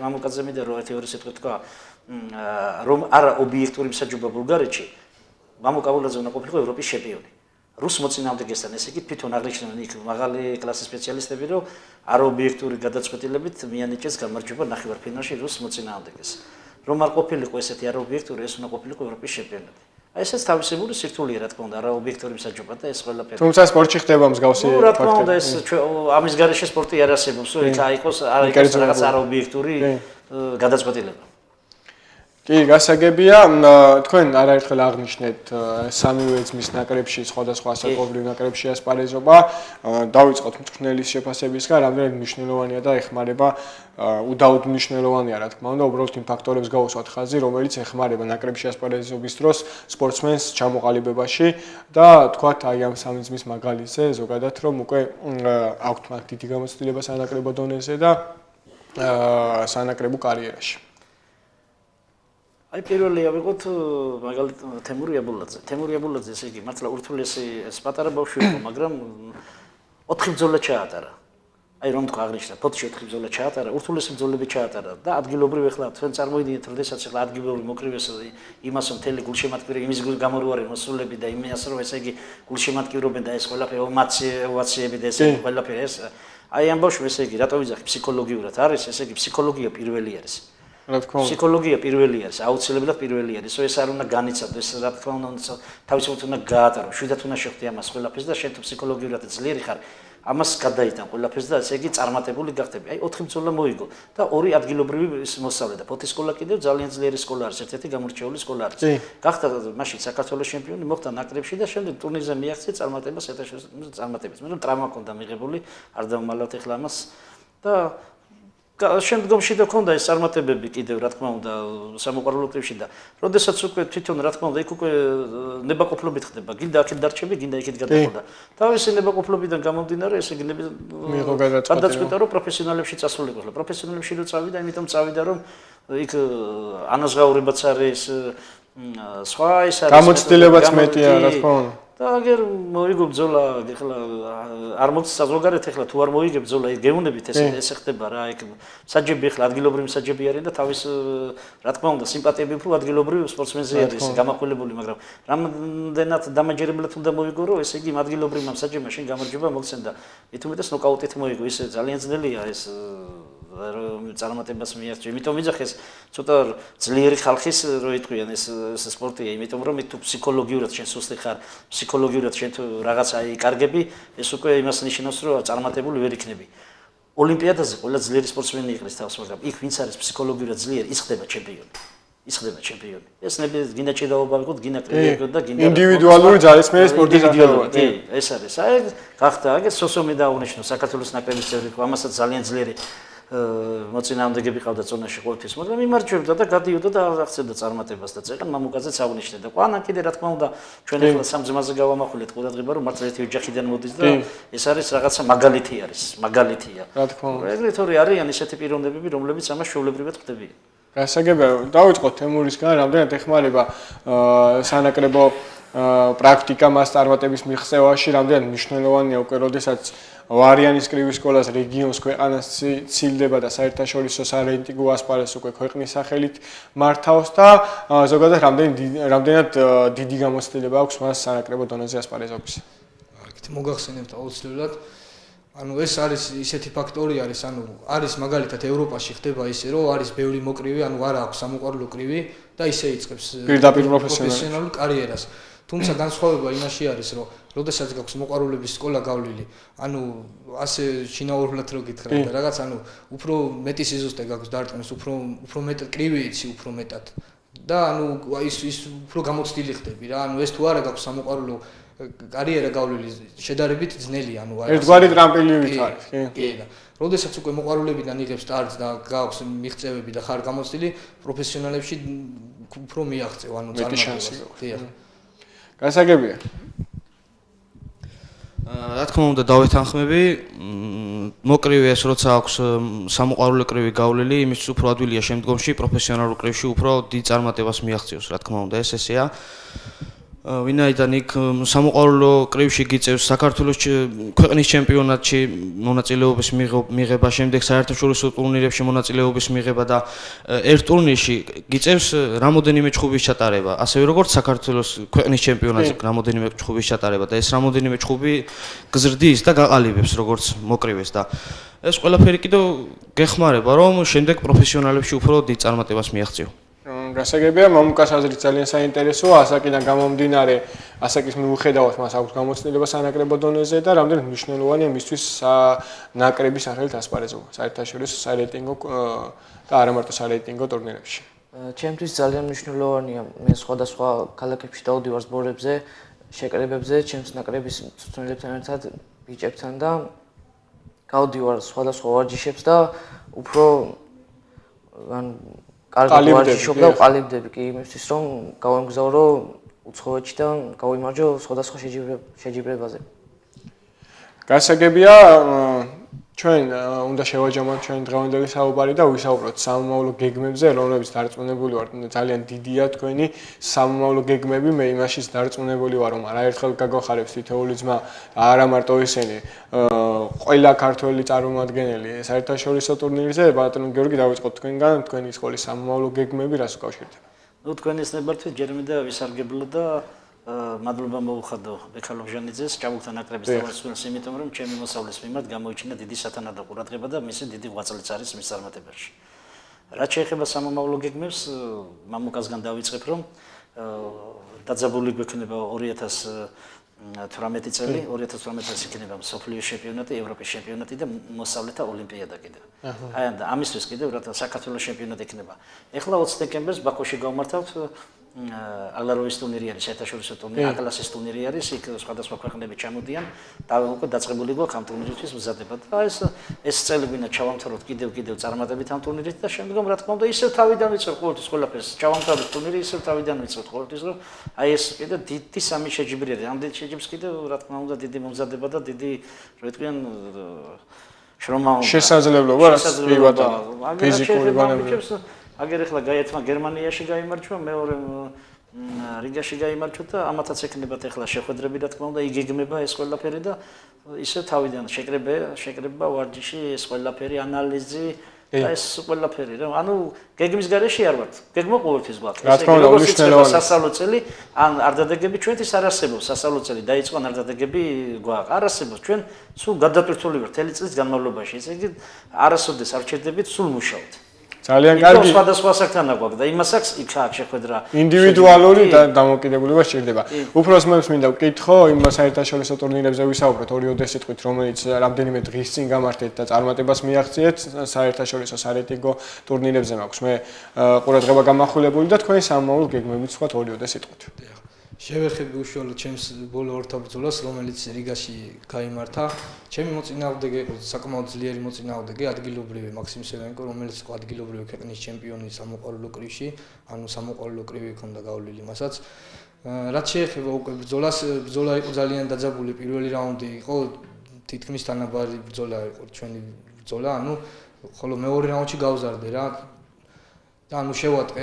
მამუკაძე მინდა რომ ერთი ორი სიტყვით თქვა, რომ არა ობიექტური მსაჯობა ბულგარეთში, მამუკაბულაძე უნდა ყოფილიყო ევროპის ჩემპიონი. რუს მოწინააღმდეგესთან, ესე იგი თვითონ აღნიშნავენ იქ მაღალი კლასის სპეციალისტები, რომ არ ობიექტური გადაწყვეტილებით მიანიჭეს გამარჯვება ნახევარფინალში რუს მოწინააღმდეგეს. რომ არ ყოფილიყო ესეთი არ ობიექტური, ეს უნდა ყოფილიყო ევროპის ჩემპიონატი. აი ესეც თავისებური სირთულეა, რა თქმა უნდა, არა ობიექტური მსაჯობა და ეს ყველაფერი.
თუმცა სპორტში ხდება მსგავსი
ფაქტები. რა თქმა უნდა, ეს ამის garaშე სპორტი არ არსებობს, რომ იქ აიყოს რაღაც არ ობიექტური გადაწყვეტილება.
კი, გასაგებია, თქვენ არაერთხელ აღნიშნეთ სამივე ძმის ნაკრებში, სხვადასხვა ასაკობრივ ნაკრებში ასპარეზობა, დავიწყოთ მწვრთნელის შეფასებისგან, რამდენად მნიშვნელოვანია და ეხმარება უდაოდ მნიშვნელოვანია, რა თქმა უნდა, უბრალოდ იმ ფაქტორებს გავუსვათ ხაზი, რომელიც ეხმარება ნაკრებში ასპარეზობის დროს სპორტსმენს ჩამოყალიბებაში და თქვათ აი ამ სამი ძმის მაგალითზე ზოგადად რომ უკვე აქვთ მათ დიდი გამოცდილება სანაკრებო დონეზე და სანაკრებო კარიერაში.
აი პირველი ავიღოთ მაგალითად თემური აბულაძე. თემური აბულაძე ესე იგი მართლა ურთულესი ეს პატარა ბავშვი იყო, მაგრამ 4 ბრძოლა ჩაატარა. აი რომ თქვა აღნიშნა, ფოთში 4 ბრძოლა ჩაატარა, ურთულესი ბრძოლები ჩაატარა და ადგილობრივ ახლა თქვენ წარმოიდგინეთ, როდესაც ახლა ადგილობრივ მოკრივეს იმას მთელი გულშემატკივრი იმის გამო რო არის მოსულები და იმას რომ ესე იგი გულშემატკივრობენ და ეს ყველაფერი ოვაციები და ესე ყველაფერი ეს აი ამ ბავშვი ესე იგი რატო ვიძახი ფსიქოლოგიურად არის, ესე იგი ფსიქოლოგია პირველი არის. ფსიქოლოგია პირველი არის, აუცილებლად პირველი არის. ეს არ უნდა განიცადოს, ეს რა თქმა უნდა თავისუფლად უნდა გაატარო. შვიდათ უნდა შეხვდე ამას ყველაფერს და შენ თუ ფსიქოლოგიურად ძლიერი ხარ, ამას გადაიტან ყველაფერს და ესე იგი წარმატებული გახდები. აი 4 ბრძოლა მოიგო და 2 ადგილობრივი მოსწავლე და ფოთის სკოლა კიდევ ძალიან ძლიერი სკოლა არის, ერთ-ერთი გამორჩეული სკოლა არის. გახდა მაშინ საქართველოს ჩემპიონი, მოხდა ნაკრებში და შემდეგ ტურნირზე მიაღწია წარმატებას, წარმატებას. მაგრამ ტრამა ჰქონდა მიღებული, არ დავმალავთ ახლა ამას და შემდგომში და ქონდა ეს წარმატებები კიდევ რა თქმა უნდა სამოყვარულო კლუბში და როდესაც უკვე თვითონ რა თქმა უნდა იქ უკვე ნებაყოფლობით ხდება გინდა აქეთ დარჩები გინდა იქით გადაყოდა თავისი ნებაყოფლობიდან გამომდინარე ესე იგი გადაწყვეტა რომ პროფესიონალებში წასულიყო და პროფესიონალებში რო წავიდა იმიტომ წავიდა რომ იქ ანაზღაურებაც არის სხვა ის არის
გამოცდილებაც მეტია რა თქმა უნდა
და აგერ მოიგო ბრძოლა ეხლა არ მოწესა ზოგადად ეხლა თუ არ მოიგებ ბრძოლა გეუნებით ეს ხდება რა იქ საჯები ეხლა ადგილობრივი საჯები არიან და თავის რა თქმა უნდა სიმპათიები უფრო ადგილობრივი სპორტსმენზე არის გამახვილებული მაგრამ რამდენად დამაჯერებლად უნდა მოიგო რომ ესე იგი ადგილობრივმა საჯებმა შენ გამარჯვება მოგცენ და მithumetes ნოკაუტით მოიგო ის ძალიან ძნელია ეს წარმატებას მიაღწია. იმიტომ ვიძახე ეს ცოტა ძლიერი ხალხის რო იტყვიან ეს სპორტია, იმიტომ რომ თუ ფსიქოლოგიურად შენ სუსტი ხარ, ფსიქოლოგიურად შენ თუ რაღაცა იკარგები, ეს უკვე იმას ნიშნავს რომ წარმატებული ვერ იქნები. ოლიმპიადაზე ყველა ძლიერი სპორტსმენი იყრის თავს, მაგრამ იქ ვინც არის ფსიქოლოგიურად ძლიერი, ის ხდება ჩემპიონი. ის ხდება ჩემპიონი. ეს გინდა ჭიდაობა ვიყოთ, გინდა კრედიტი და გინდა
ინდივიდუალური ძალისმიერი სპორტის ახალობა.
ეს არის. აი გახდა აგერ სოსომი დაუნიშნო საქართველოს ნაკრების წევრი, ამასაც ძალიან ძლიერი მოწინააღმდეგები ყავდა ზონაში ყოველთვის, მაგრამ იმარჯვებდა და გადიოდა და აღწევდა წარმატებას და წეყან მამუკაძეც აღნიშნე და ყვანა კიდე რა თქმა უნდა ჩვენ ახლა სამ ძმაზე გავამახვილეთ ყურადღება რომ მართლა ერთი ოჯახიდან მოდის და ეს არის რაღაცა მაგალითი არის, მაგალითია.
რა თქმა უნდა.
ეგრეთ ორი არიან ისეთი პიროვნებები, რომლებიც ამას შეულებრივად ხდებიან.
გასაგებია, დავიწყოთ თემურისგან, რამდენად ეხმარება სანაკრებო პრაქტიკა მას წარმატების მიღწევაში, რამდენად მნიშვნელოვანია უკვე როდესაც ვარიანის კრივის სკოლას რეგიონს ქვეყანას ცილდება და საერთაშორისო სარეიტინგო ასპარეზს უკვე ქვეყნის სახელით მართავს და ზოგადად რამდენად დიდი გამოცდილება აქვს მას სანაკრებო დონეზე ასპარეზობის.
აქეთ მოგახსენებთ აუცილებლად ანუ ეს არის ისეთი ფაქტორი არის ანუ არის მაგალითად ევროპაში ხდება ისე რომ არის ბევრი მოკრივი ანუ არ აქვს სამოყვარულო კრივი და ისე იწყებს
პირდაპირ პროფესიონალურ
კარიერას თუმცა განსხვავება იმაში არის რომ როდესაც გაქვს მოყვარულების სკოლა გავლილი ანუ ასე შინაურულად რო გითხრა და რაღაც ანუ უფრო მეტი სიზუსტე გაქვს დარტყმის უფრო მეტ კრივი იცი უფრო მეტად და ანუ ის უფრო გამოცდილი ხდები რა ანუ ეს თუ არა გაქვს სამოყვარულო კარიერა გავლილი შედარებით ძნელი ანუ
ერთგვარი ტრამპილინით არის
კი და როდესაც უკვე მოყვარულებიდან იღებს სტარტს და გაქვს მიღწევები და ხარ გამოცდილი პროფესიონალებში უფრო მიაღწევ ანუ წარმატებას დიახ
გასაგებია
რა თქმა უნდა დავეთანხმები მოკრივი ეს როცა აქვს სამოყვარულო კრივი გავლილი იმის უფრო ადვილია შემდგომში პროფესიონალურ კრივში უფრო დიდ წარმატებას მიაღწევს რა თქმა უნდა ეს ესეა ვინაიდან იქ სამოყვარულო კრივში გიწევს საქართველოს ქვეყნის ჩემპიონატში მონაწილეობის მიღება, შემდეგ საერთაშორისო ტურნირებში მონაწილეობის მიღება და ერთ ტურნირში გიწევს რამოდენიმე ჩხუბის ჩატარება, ასევე როგორც საქართველოს ქვეყნის ჩემპიონატზე რამოდენიმე ჩხუბის ჩატარება და ეს რამოდენიმე ჩხუბი გზრდის და გაყალიბებს როგორც მოკრივეს და ეს ყველაფერი კიდევ გეხმარება რომ შემდეგ პროფესიონალებში უფრო დიდ წარმატებას მიაღწიო.
გასაგებია, მამუკას აზრით ძალიან საინტერესოა, ასაკიდან გამომდინარე, ასაკის მიუხედავად მას აქვს გამოცდილება სანაკრებო დონეზე და რამდენად მნიშვნელოვანია მისთვის ნაკრების სახელით ასპარეზობა, საერთაშორისო სარეიტინგო და არა მარტო სარეიტინგო ტურნირებში.
ჩემთვის ძალიან მნიშვნელოვანია, მე სხვადასხვა ქალაქებში დავდივარ სბორებზე, შეკრებებზე, ჩემს ნაკრების მწვრთნელებთან ერთად, ბიჭებთან და გავდივარ სხვადასხვა ვარჯიშებს და უფრო კარგად ვარჯიშობ და ვყალიბდები კი იმისთვის რომ გავემგზავრო უცხოეთში და გავიმარჯვო სხვადასხვა შეჯიბრებაზე.
გასაგებია, ჩვენ უნდა შევაჯამოთ ჩვენ დღევანდელი საუბარი და ვისაუბროთ სამომავლო გეგმებზე, რომლებიც დარწმუნებული ვარ, ძალიან დიდია თქვენი სამომავლო გეგმები, მე იმაშიც დარწმუნებული ვარ, რომ არაერთხელ გაგახარებს თითოეული ძმა, არა მარტო ისინი, ყველა ქართველი წარმომადგენელი საერთაშორისო ტურნირზე, ბატონო გიორგი, დავიწყოთ თქვენგან, თქვენი სკოლის სამომავლო გეგმები რას უკავშირდება?
ნუ თქვენის ნებართვით ჯერმე და ვისარგებლო და მადლობა მოუხადო ბექალო ჟანიძეს ჭაბუკთა ნაკრების თავმჯდომარეს, იმიტომ რომ ჩემი მოსავლის მიმართ გამოიჩინა დიდი სათანადო ყურადღება და მისი დიდი ღვაწლიც არის მის წარმატებაში. რაც შეეხება სამომავლო გეგმებს, მამუკასგან დავიწყებ, რომ დაძაბული გვექნება 2018 წელი, 2018 წელს იქნება მსოფლიო ჩემპიონატი, ევროპის ჩემპიონატი და მოსავლეთა ოლიმპიადა კიდევ. აი ამისთვის კიდევ რათა საქართველოს ჩემპიონატი იქნება. ეხლა 20 დეკემბერს ბაქოში გავმართავთ ალაროვის ტურნირი არის, საერთაშორისო ტურნირი, აკლასის ტურნირი არის, იქ სხვადასხვა ქვეყნები ჩამოდიან და უკვე დაწყებული გვაქვს ამ ტურნირისთვის მზადება და ეს წელი გვინდა ჩავამთავროთ კიდევ წარმატებით ამ ტურნირით და შემდგომ რა თქმა უნდა ისევ თავიდან ვიწყებთ ყოველთვის ყველაფერს, ჩავამთავროთ ტურნირი ისევ თავიდან ვიწყებთ ყოველთვის, რომ აი ეს კიდევ დიდი სამი შეჯიბრი არის, ამდენ შეჯიბრს კიდევ რა თქმა უნდა დიდი მომზადება და დიდი რო იტყვიან შრომა უნდა.
შესაძლებლობა რაც ფიზიკური ბანები.
აგერ ახლა გაიერთმა გერმანიაში გაიმარჯვა, მეორე რიგაში გაიმარჯვა და ამათაც ეკნებათ ახლა შეხვედრები რა თქმა უნდა, იგეგმება ეს ყველაფერი და ისე თავიდან შეკრება ვარჯიში, ეს ყველაფერი ანალიზი და ეს ყველაფერი რა. ანუ გეგმის გარეშე არ ვართ. გეგმა ყოველთვის გვაქვს.
რა თქმა უნდა, უნიშნელოვანია.
სასწავლო წელი ან არ დადეგები ჩვენთვის არ არსებობს. სასწავლო წელი დაიწყო ან არ დადეგები გვაქვს. არ არსებობს. ჩვენ სულ გადატვირთული ვართ თელი წლის განმავლობაში. ესე იგი არასოდეს არ ჩერდებით სულ მუშაობთ.
ძალიან კარგი.
სხვადასხვა ასაკთან აგვაქვს და იმას აქვს იქ შეხვედრა.
ინდივიდუალური დამოკიდებულება სჭირდება. უბრალოდ მე მინდა ვკითხო, იმ საერთაშორისო ტურნირებზე ვისაუბროთ ორი სიტყვით, რომელიც რამდენიმე დღის წინ გამართეთ და წარმატებას მიაღწიეთ საერთაშორისო სარეიტინგო ტურნირებზე მაქვს. მე ყურადღება გამახვილებული და თქვენი სამომავლო გეგმებიც ვთქვათ ორი სიტყვით.
შევეხები უშუალოდ ჩემს ბოლო ორთაბრძოლას, რომელიც რიგაში გაიმართა. ჩემი მოწინააღმდეგე იყო საკმაოდ ძლიერი მოწინააღმდეგე, ადგილობრივი მაქსიმ სევენკო, რომელიც იყო ადგილობრივი ქვეყნის ჩემპიონი სამოყვარულო კრივში, ანუ სამოყვარულო კრივი ჰქონდა გავლილი მასაც. რაც შეეხება უკვე ბრძოლას, ბრძოლა იყო ძალიან დაძაბული, პირველი რაუნდი იყო თითქმის თანაბარი ბრძოლა იყო ჩვენი ბრძოლა, ანუ ხოლო მეორე რაუნდში გავზარდე რა. და ანუ შევატყე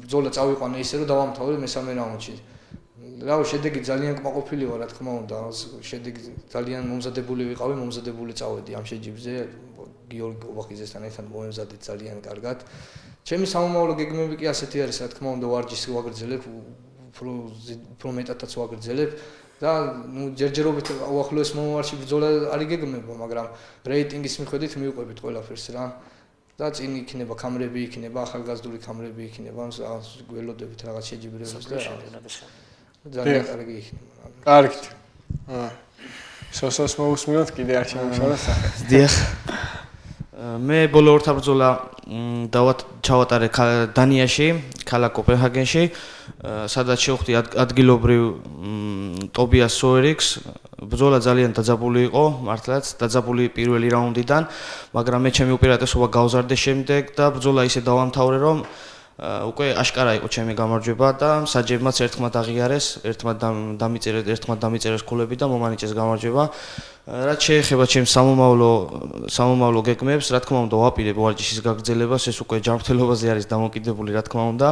ბრძოლა წავიყვანე ისე რომ დავამთავრე მესამე რაუნდში. რავი, შედეგი ძალიან კმაყოფილი ვარ, რა თქმა უნდა, შედეგი ძალიან მომზადებული ვიყავი, მომზადებული წავედი ამ შეჯიბრზე, გიორგი კობახიძესთან ერთად მომემზადეთ ძალიან კარგად. ჩემი სამომავლო გეგმები კი ასეთი არის, რა თქმა უნდა, ვარჯიშს ვაგრძელებ, უფრო მეტადაც ვაგრძელებ და ნუ ჯერჯერობით უახლოეს მომავალში ბრძოლა არ იგეგმება, მაგრამ რეიტინგის მიხედვით მივყვებით ყველაფერს რა. და წინ იქნება კამრები, იქნება ახალგაზრდული კამრები, იქნება გველოდებით რაღაც შეჯიბრებებს და ძალიან კარგი იქნება.
კარგით. სოსოს მოусმინოთ კიდე არ შემოშორა სახე.
დიახ. მე ბოლო ორთაბრძოლა ჩავატარე დანიაში, ქალაქ კოპენჰაგენში, სადაც შევხვდი ადგილობრივ ტობიას სოერიქს. ბრძოლა ძალიან დაძაბული იყო, მართლაც დაძაბული პირველი რაუნდიდან, მაგრამ მე ჩემი უპირატესობა გავზარდე შემდეგ და ბრძოლა ისე დავამთავრე, რომ უკვე აშკარა იყო ჩემი გამარჯვება და საჯებმაც ერთხმად აღიარეს, ერთმად დამიწერეს ქულები და მომანიჭეს გამარჯვება. რაც შეეხება ჩემს სამომავლო გეგმებს, რა თქმა უნდა, ვაპირებ ვარჯიშის გაგრძელებას, ეს უკვე ჯანმრთელობაზე არის დამოკიდებული, რა თქმა უნდა.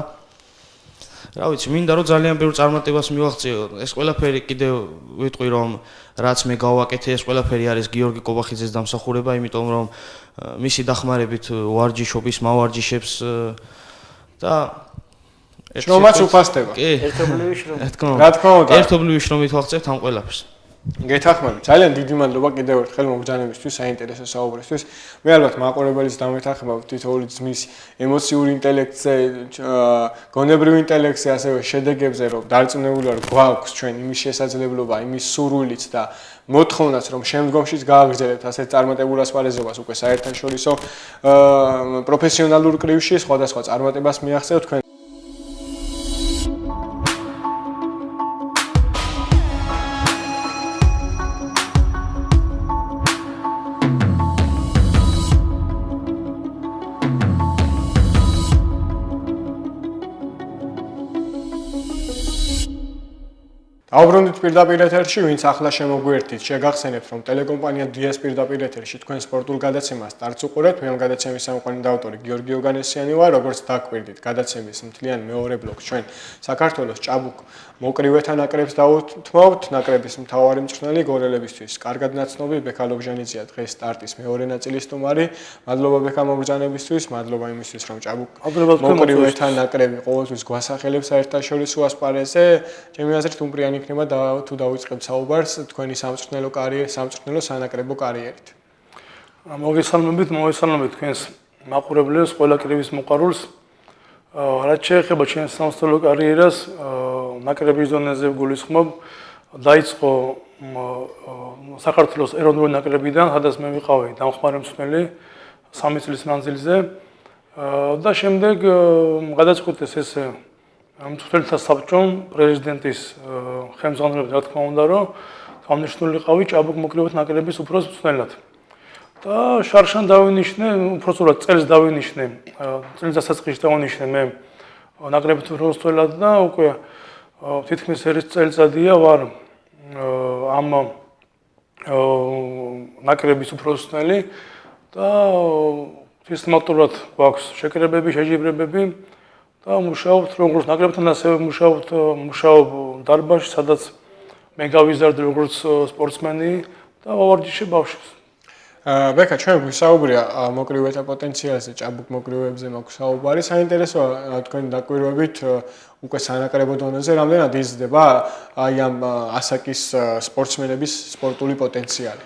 რა ვიცი, მინდა რომ ძალიან ბევრ წარმატებას მივაღწიო. ეს ყველაფერი კიდევ ვიტყვი რომ რაც მე გავაკეთე, ეს ყველაფერი არის გიორგი კობახიძის დამსახურება, იმიტომ რომ მისი დახმარებით ვარჯიშობს, მავარჯიშებს და
შრომაც უფასდება.
კი,
ერთობლივი შრომა.
რა თქმა უნდა.
ერთობლივი შრომით ვაღწევთ ამ ყველაფერს.
გეთახმებით. ძალიან დიდი მადლობა კიდევ ერთხელ მომბრძანებისთვის, საინტერესო საუბრისთვის. მე ალბათ მაყურებელს დამეთანხმებთ თითოეული ძმის ემოციური ინტელექტზე, გონებრივ ინტელექტზე, ასევე შედეგებზე, რომ დარწმუნებული ვარ, გვაქვს ჩვენ იმის შესაძლებლობა, იმის სურვილიც და მოთხოვნაც, რომ შემდგომშიც გააგრძელებთ ასეთ წარმატებულ ასპარეზობას უკვე საერთაშორისო პროფესიონალურ კრივში, სხვადასხვა წარმატებას მიაღწევთ თქვენ. Aubrundit პირდაპირ ეთერში, ვინც ახლა შემოგვიერთით, შეგახსენებთ, რომ ტელეკომპანია დიას პირდაპირ ეთერში თქვენ სპორტულ გადაცემას სტარტს უყურებთ. მე გადაცემის სამყარო და ავტორი გიორგი ოგანესიანი ვარ, როგორც დაგვირდით, გადაცემის მთლიან მეორე ბლოკს ჩვენ საქართველოს ჭაბუკ მოკრივეთა ნაკრებს დავუთმობთ. ნაკრების მთავარი მწვრთნელი გორელებისთვის კარგად ნაცნობი ბექა ლობჟანიძეა დღეს სტარტის მეორე ნაწილის სტუმარი. მადლობა ბექა მომბრძანებისთვის, მადლობა იმისთვის, რომ ჭაბუკ მოკრივეთა ნაკრები ყოველთვის გვასახელებს საერთაშორისო ასპარეზზე. ჩემი აზრით უმპრიანი იქნება თუ დავიწყებთ საუბარს თქვენი სამწვრთნელო კარიერის, სამწვრთნელო სანაკრებო კარიერით.
მოგესალმებით თქვენს მაყურებლებს, ყველა კრივის მოყვარულს. რაც შეეხება ჩემს სამწვრთნელო კარიერას, ნაკრების დონეზე გულისხმობ, დაიწყო საქართველოს ეროვნული ნაკრებიდან, სადაც მე ვიყავი დამხმარე მწვრთნელი 3 წლის მანძილზე და შემდეგ გადაწყვიტეს ეს მწვრთნელთა საბჭომ პრეზიდენტის ხელმძღვანელობით, რა თქმა უნდა, რომ გამნიშნულიყავი ჭაბუკ მოკრივეთა ნაკრების უფროს მწვრთნელად. და შარშან დავინიშნე, უпроსტად წელს დავინიშნე, წელს დასაწყისში დავინიშნე მე ნაკრების უფროს მწვრთნელად და უკვე თითქმის ერთ წელიწადია ვარ ამ ნაკრების უფროს მწვრთნელი და სისტემატურად გვაქვს შეკრებები, შეჯიბრებები და მუშაობთ როგორც ნაკრებთან, ასევე მუშაობ დარბაზში, სადაც მე გავიზარდე როგორც სპორტსმენი და ვავარჯიშე ბავშვებს.
ბექა, ჩვენ გვისაუბრია მოკრივეთა პოტენციალზე, ჭაბუკ მოკრივეებზე მაქვს საუბარი. საინტერესოა თქვენი დაკვირვებით უკვე სანაკრებო დონეზე რამდენად იზრდება აი ამ ასაკის სპორტსმენების სპორტული პოტენციალი.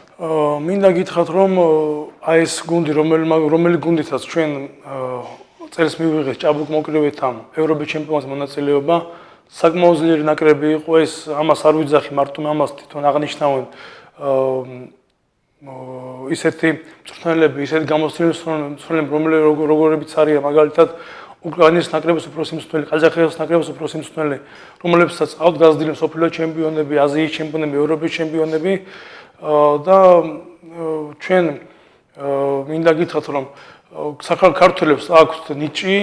მინდა გითხრათ, რომ აი ეს გუნდი, რომელი გუნდითაც ჩვენ წელს მივიღეთ ჭაბუკ მოკრივეთან ევროპის ჩემპიონატის მონაწილეობა, საკმაოდ ძლიერი ნაკრები იყო ეს, ამას არ ვიძახი, მარტო ამას თვითონ აღნიშნავენ ისეთი მწვრთნელები, ისეთი გამოცდილების მწვრთნელები, როგორებიც არიან მაგალითად უკრაინის ნაკრების უფროსი მწვრთნელი, ყაზახეთის ნაკრების უფროსი მწვრთნელი, რომლებსაც ყავთ გაზრდილი მსოფლიო ჩემპიონები, აზიის ჩემპიონები, ევროპის ჩემპიონები და ჩვენ მინდა გითხრათ, რომ საქართველოს აქვს ნიჭი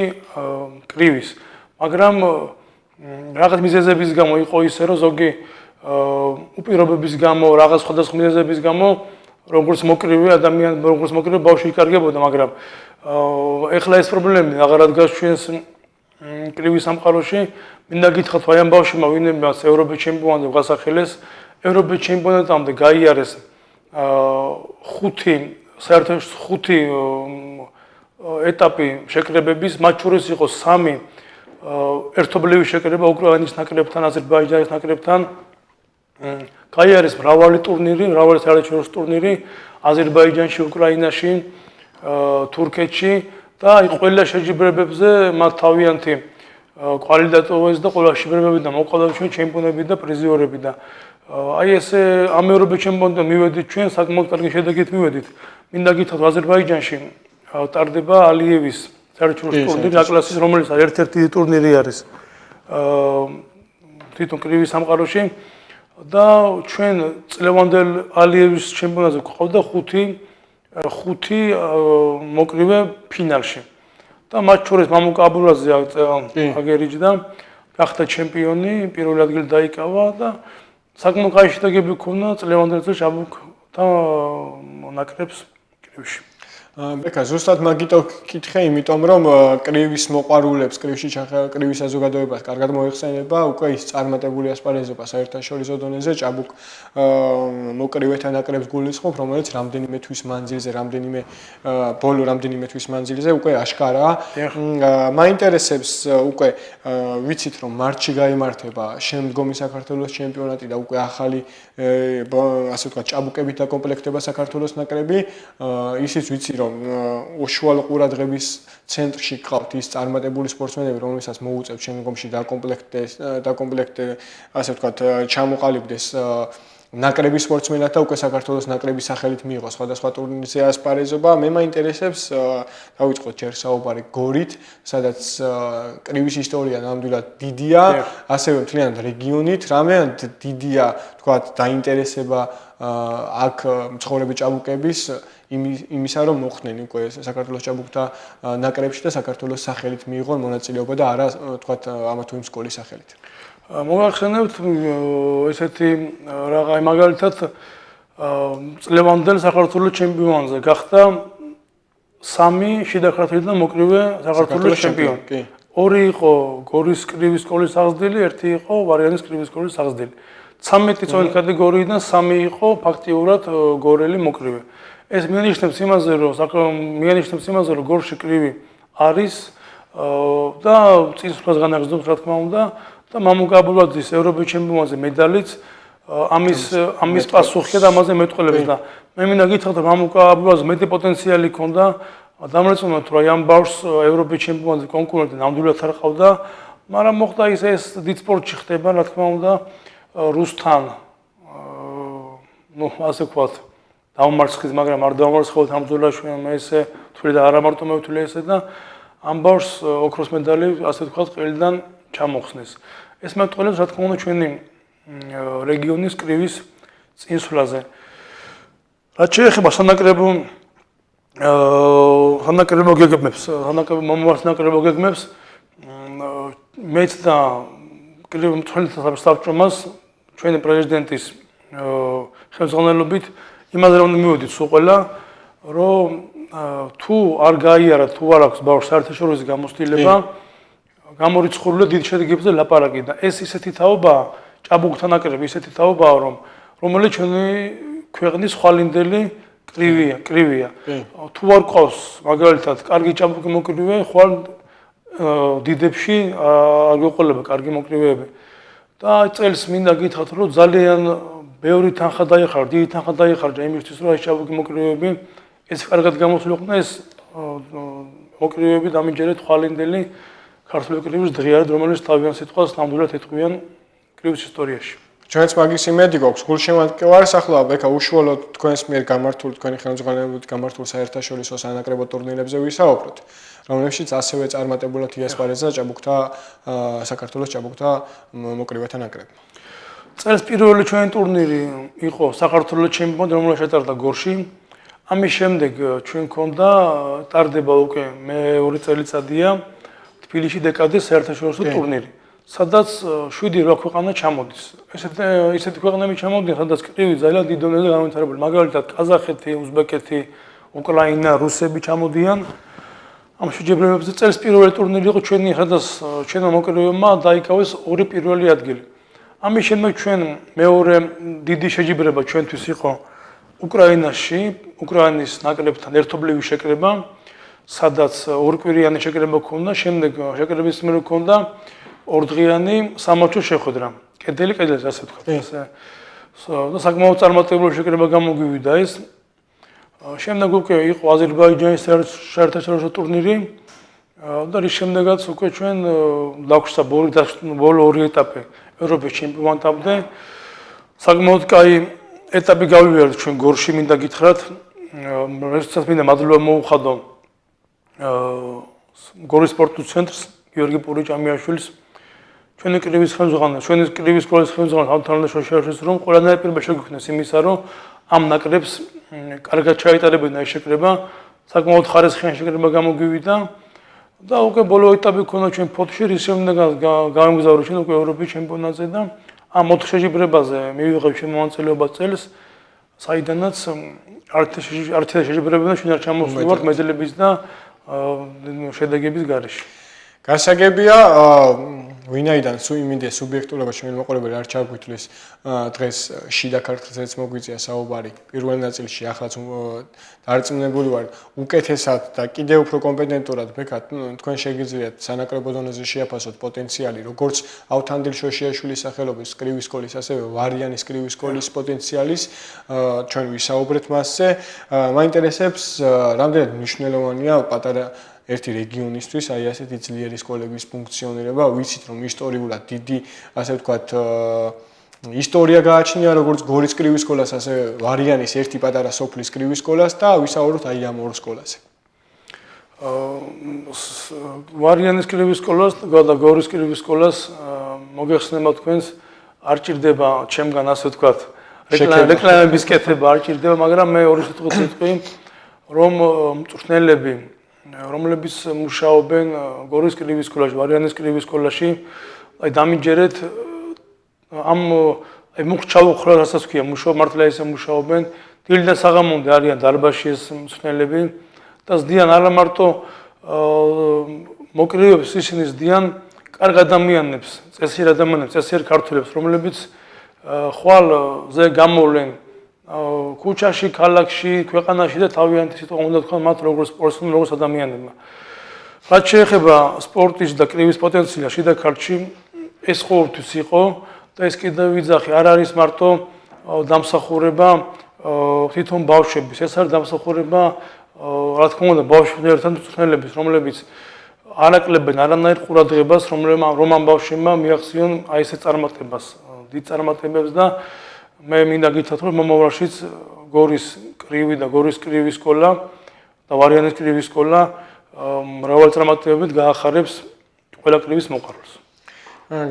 კრივის, მაგრამ რაღაც მიზეზების გამო იყო ისე, რომ ზოგი უპირობების გამო, რაღაც სხვადასხვა მიზეზების გამო როგორც მოკრივე ადამიანი, როგორც მოკრივე ბავშვი იკარგებოდა, მაგრამ ეხლა ეს პრობლემები აღარ დგას ჩვენს კრივის სამყაროში. მინდა გითხრათ, აი ამ ბავშვმა ვინმე ევროპის ჩემპიონატზე გასახელეს, ევროპის ჩემპიონატამდე გაიარეს 5 ეტაპი შეკრებების, მათ შორის იყო 3 ერთობლივი შეკრება უკრაინის ნაკრებთან, აზერბაიჯანის ნაკრებთან. გაიარეს მრავალი ტურნირი, მრავალი საერთაშორისო ტურნირი აზერბაიჯანში, უკრაინაში, თურქეთში და აი ყველა შეჯიბრებებზე მათ თავიანთი კვალიტატოვეს და ყველა შეჯიბრებებიდან მოყავდა ჩვენ ჩემპიონები და პრიზიორები და აი ესე ამ ევროპის ჩემპიონატზე მივედით ჩვენ საკმაოდ კარგი შედეგით მივედით. მინდა გითხრათ, აზერბაიჯანში ტარდება ალიევის საერთაშორისო ტურნირი, აკლასის, რომელიც ერთ-ერთი ტურნირი არის თვითონ კრივის სამყაროში. და ჩვენ წლევანდელ ალიევის ჩემპიონატზე გვყავდა 5 მოკრივე ფინალში. და მათ შორის მამუკა აბურაძე აგერიჯდა, გახდა ჩემპიონი, პირველი ადგილი დაიკავა და საკმაოდ კაი შედეგები ჰქონდა წლევანდელ წელს ჭაბუკ და ნაკრებს კრივში.
ეკა ზუსტად მაგიტო კითხე, იმიტომ რომ კრივის მოყვარულებს, კრივის საზოგადოებას კარგად მოიხსენება უკვე ის წარმატებული ასპარეზობა საერთაშორისო დონეზე ჭაბუკ მოკრივეთა ნაკრებს გულისხმობ, რომელიც რამდენიმე თვის მანძილზე უკვე აშკარაა. მაინტერესებს უკვე ვიცით რომ მარტში გაიმართება შემდგომი საქართველოს ჩემპიონატი და უკვე ახალი ასე ვთქვათ ჭაბუკებით დაკომპლექტება საქართველოს ნაკრები. ისიც ვიცი რომ უშუალო ყურადღების ცენტრში გყავთ ის წარმატებული სპორტსმენები, რომლებსაც მოუწევთ შემდგომში დაკომპლექტე ასე ვთქვათ ჩამოყალიბდეს ნაკრების სპორტსმენად და უკვე საქართველოს ნაკრების სახელით მიიღოს სხვადასხვა ტურნირზე ასპარეზობა. მე მაინტერესებს დავიწყოთ ჯერ საუბარი გორით, სადაც კრივის ისტორია ნამდვილად დიდია, ასევე მთლიანად რეგიონით, რამე დიდია ვთქვათ დაინტერესება აქ მცხოვრები ჭაბუკების იმისა რომ მოხდნენ უკვე საქართველოს ჭაბუკთა ნაკრებში და საქართველოს სახელით მიიღონ მონაწილეობა და არა ვთქვათ ამა თუ იმ სკოლის სახელით.
მოგახსენებთ ესეთი რაღა მაგალითად წლევანდელ საქართველოს ჩემპიონზე გახდა 3 შიდა ქართლიდან მოკრივე საქართველოს ჩემპიონი. 2 იყო გორის კრივის სკოლის აღზრდილი, 1 იყო ვარიანის კრივის სკოლის აღზრდილი. 13 წლის კატეგორიიდან 3 იყო ფაქტიურად გორელი მოკრივე. ეს მიანიშნებს იმაზე, რომ გორში კრივი არის და წინსვლას განაგრძობს, რა თქმა უნდა, და მამუკაბულაძის ევროპის ჩემპიონატზე მედალიც ამის პასუხია და ამაზე მეტყველებს და მე მინდა გითხრათ, რომ მამუკაბულაძის მეტი პოტენციალი ჰქონდა, დამრეწმუნებთ, რომ ამ ბავშვს ევროპის ჩემპიონატზე კონკურენტი ნამდვილად არ ყავდა, მაგრამ მოხდა ეს დიდ სპორტში ხდება, რა თქმა უნდა, რუსთან, ასე ვთქვათ, დავმარცხეთ, მაგრამ არ დავმარცხოთ ამ ბრძოლაში, მე ესე ვთვლი და არა მარტო მე ვთვლი ესე და ამ ბავშვს ოქროს მედალი, ასე ვთქვათ, ყელიდან ჩამოხსნეს. ეს მეტყველებს, რა თქმა უნდა, ჩვენი რეგიონის კრივის წინსვლაზე. რაც შეეხება სანაკრებო გეგმებს, სანაკრებო გეგმებს, მეც და კრივ მწვრთნელთა საბჭომას ჩვენი პრეზიდენტის ხელმძღვანელობით იმაზე რომ მივედით სულ ყველა, რომ თუ არ გაიარა, თუ არ აქვს ბავშვს საერთაშორისო გამოცდილება, გამორიცხულია დიდ შედეგებზე ლაპარაკი და ეს ისეთი თაობაა, ჭაბუკთა ნაკრები ისეთი თაობაა, რომელიც ჩვენი ქვეყნის ხვალინდელი კრივია. თუ არ ყავს მაგალითად კარგი ჭაბუკი მოკრივე, ხვალ დიდებში არ გვეყოლება კარგი მოკრივეები. და წელს მინდა გითხრათ, რომ ძალიან ბევრი თანხა დაიხარჯა, დიდი თანხა დაიხარჯა იმისთვის, რომ ეს ჭაბუკი მოკრივეები ეს კარგად გამოსულიყვნენ, ეს მოკრივეები დამიჯერეთ ხვალინდელი ქართული კრივის დღიარად, რომელიც თავიანთ სიტყვას ნამდვილად ეთქვიან კრივის ისტორიაში.
ჩვენც მაგის იმედი გვაქვს, გულშემატკივარს ახლა ეკა უშუალოდ თქვენს მიერ გამართულ, თქვენი ხელმძღვანელობით გამართულ საერთაშორისო სანაკრებო ტურნირებზე ვისაუბროთ, რომლებშიც ასევე წარმატებულად იასპარეზა საქართველოს ჭაბუკთა მოკრივეთა ნაკრებმა. წელს პირველი ჩვენი ტურნირი იყო საქართველოს ჩემპიონატი, რომელიც ჩატარდა გორში. ამის შემდეგ ჩვენ გქონდა ტარდება უკვე მეორე წელიწადია თბილისში დეკადის საერთაშორისო ტურნირი, სადაც 7-8 ქვეყანა ჩამოდის. ესეთი ქვეყნები ჩამოდიან, სადაც კრივი ძალიან დიდ დონეზე განვითარებული. მაგალითად, ყაზახეთი, უზბეკეთი, უკრაინა, რუსები ჩამოდიან. ამ შეჯიბრებებზე წელს პირველი ტურნირი იყო ჩვენი, სადაც ჩვენმა მოკრივეებმა დაიკავეს 2 პირველი ადგილი. ამის შემდეგ ჩვენ მეორე დიდი შეჯიბრება ჩვენთვის იყო უკრაინაში, უკრაინის ნაკრებთან ერთობლივი შეკრება, სადაც ორკვირიანი შეკრება ჰქონდა, შემდეგ შეკრების მერე ჰქონდა ორდღიანი სამატჩო შეხვედრა. კედელი-კედელზე, ასე ვთქვათ. და საკმაოდ წარმატებული შეკრება გამოგვივიდა ეს. შემდეგ უკვე იყო აზერბაიჯანის საერთაშორისო ტურნირი და რის შემდეგაც უკვე ჩვენ დაგვსა ბოლო 2 ეტაპი ევროპის ჩემპიონატამდე. საკმაოდ კაი ეტაპი გავივარდით ჩვენ გორში, მინდა გითხრათ, როდესაც მინდა მადლობა მოუხადო გორის სპორტულ ცენტრს, გიორგი პურიჭამიაშვილს, ჩვენი კრივის ხელმძღვანელს, ჩვენი კრივის სკოლის ხელმძღვანელს, თამაშაშვილს, რომ ყველანაირ პირობა შეგვიქმნეს იმისა, რომ ამ ნაკრებს კარგად ჩაიტარებინა ეს შეკრება, საკმაოდ ხარისხიანი შეკრება გამოგვივიდა და უკვე ბოლო ეტაპი ქონდა ჩვენ ფოთში, რის შემდეგაც გავიმგზავრე ჩვენ უკვე ევროპის ჩემპიონატზე და ამ 4 შეჯიბრებაზე მივიღებ შემოანწილეობა წელს,
საიდანაც არც შეჯიბრებებიდან ჩვენ არ ჩამოსული ვართ მედლების და შედეგების გარეშე.
გასაგებია, ვინაიდან იმინდია სუბიექტურობა ჩვენ მოყოლებელი არ ჩაგვითვლის დღეს შიდა ქართლზეც მოგვიწია საუბარი პირველ ნაწილში, ახლაც დარწმუნებული ვარ უკეთესად და კიდევ უფრო კომპეტენტურად ბექად თქვენ შეგიძლიათ სანაკრებო დონეზე შეაფასოთ პოტენციალი როგორც ავთანდილ შოშიაშვილის სახელობის კრივის სკოლის, ასევე ვარიანის კრივის სკოლის პოტენციალის, ჩვენ ვისაუბრეთ მასზე. მაინტერესებს რამდენად მნიშვნელოვანია პატარა ერთი რეგიონისთვის აი ასეთი ძლიერი სკოლების ფუნქციონირება. ვიცით რომ ისტორიულად დიდი ასე ვთქვათ ისტორია გააჩნია როგორც გორის კრივის სკოლას, ასევე ვარიანის ერთი პატარა სოფლის კრივის სკოლას და ვისაუბროთ აი ამ ორ სკოლაზე.
ვარიანის კრივის სკოლას და გორის კრივის სკოლას მოგეხსნება თქვენს არ ჭირდება ჩემგან ასე ვთქვათ რეკლამების კეთება არ ჭირდება, მაგრამ მე ორი სიტყვით ვიტყვი რომ მწვრთნელები რომლებიც მუშაობენ გორის კრივის სკოლაში, ვარიანის კრივის სკოლაში, აი დამიჯერეთ ამ მუხჩავუხრა რასაც ქვია, მართლა ისე მუშაობენ, დილიდან საღამომდე არიან დარბაზში ეს მწვრთნელები და ზდიან არა მარტო მოკრივეებს, ისინი ზდიან კარგ ადამიანებს, წესიერ ადამიანებს, წესიერ ქართველებს, რომლებიც ხვალზე გამოვლენ ქუჩაში, ქალაქში, ქვეყანაში და თავიანთი სიტყვა უნდა თქვან მათ როგორც სპორტსმენებმა, როგორც ადამიანებმა. რაც შეეხება სპორტის და კრივის პოტენციალს შიდა ქართლში, ეს ყოველთვის იყო და ეს კიდევ ვიძახი, არ არის მარტო დამსახურება თვითონ ბავშვების, ეს არის დამსახურება, რა თქმა უნდა, ბავშვებთან მწვრთნელების, რომლებიც არაკლებენ არანაირ ყურადღებას, რომ ამ ბავშვებმა მიაღწიონ აი ესე წარმატებას, დიდ წარმატებებს და მე მინდა გითხრათ რომ მომავალშიც გორის კრივი და გორის კრივის სკოლა და ვარიანის კრივის სკოლა მრავალ წარმატებებით გაახარებს ყველა კრივის მოყვარულს.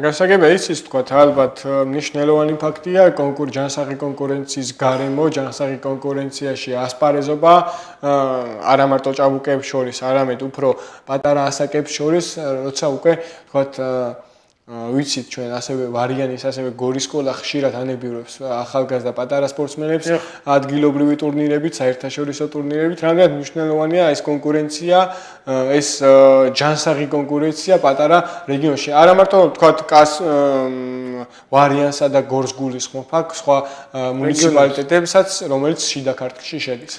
გასაგებია ის თქვა ალბათ მნიშვნელოვანი ფაქტია ჯანსაღი კონკურენციის გარემო, ჯანსაღი კონკურენციაში ასპარეზობა არა მარტო ჭაბუკებს შორის, არამედ უფრო პატარა ასაკებს შორის, როცა უკვე თქვათ ვიცით ჩვენ ასევე ვარიანის, ასევე გორის სკოლა ხშირად ანებირებს ახალგაზრდა პატარა სპორტსმენებს ადგილობრივი ტურნირებით, საერთაშორისო ტურნირებით. რამდენად მნიშვნელოვანია ეს კონკურენცია, ეს ჯანსაღი კონკურენცია პატარა რეგიონში. არა მარტო თქვათ ვარიანსა და გორს გულისხმობ აქ სხვა მუნიციპალიტეტებსაც, რომელიც შიდა ქართლში შედის.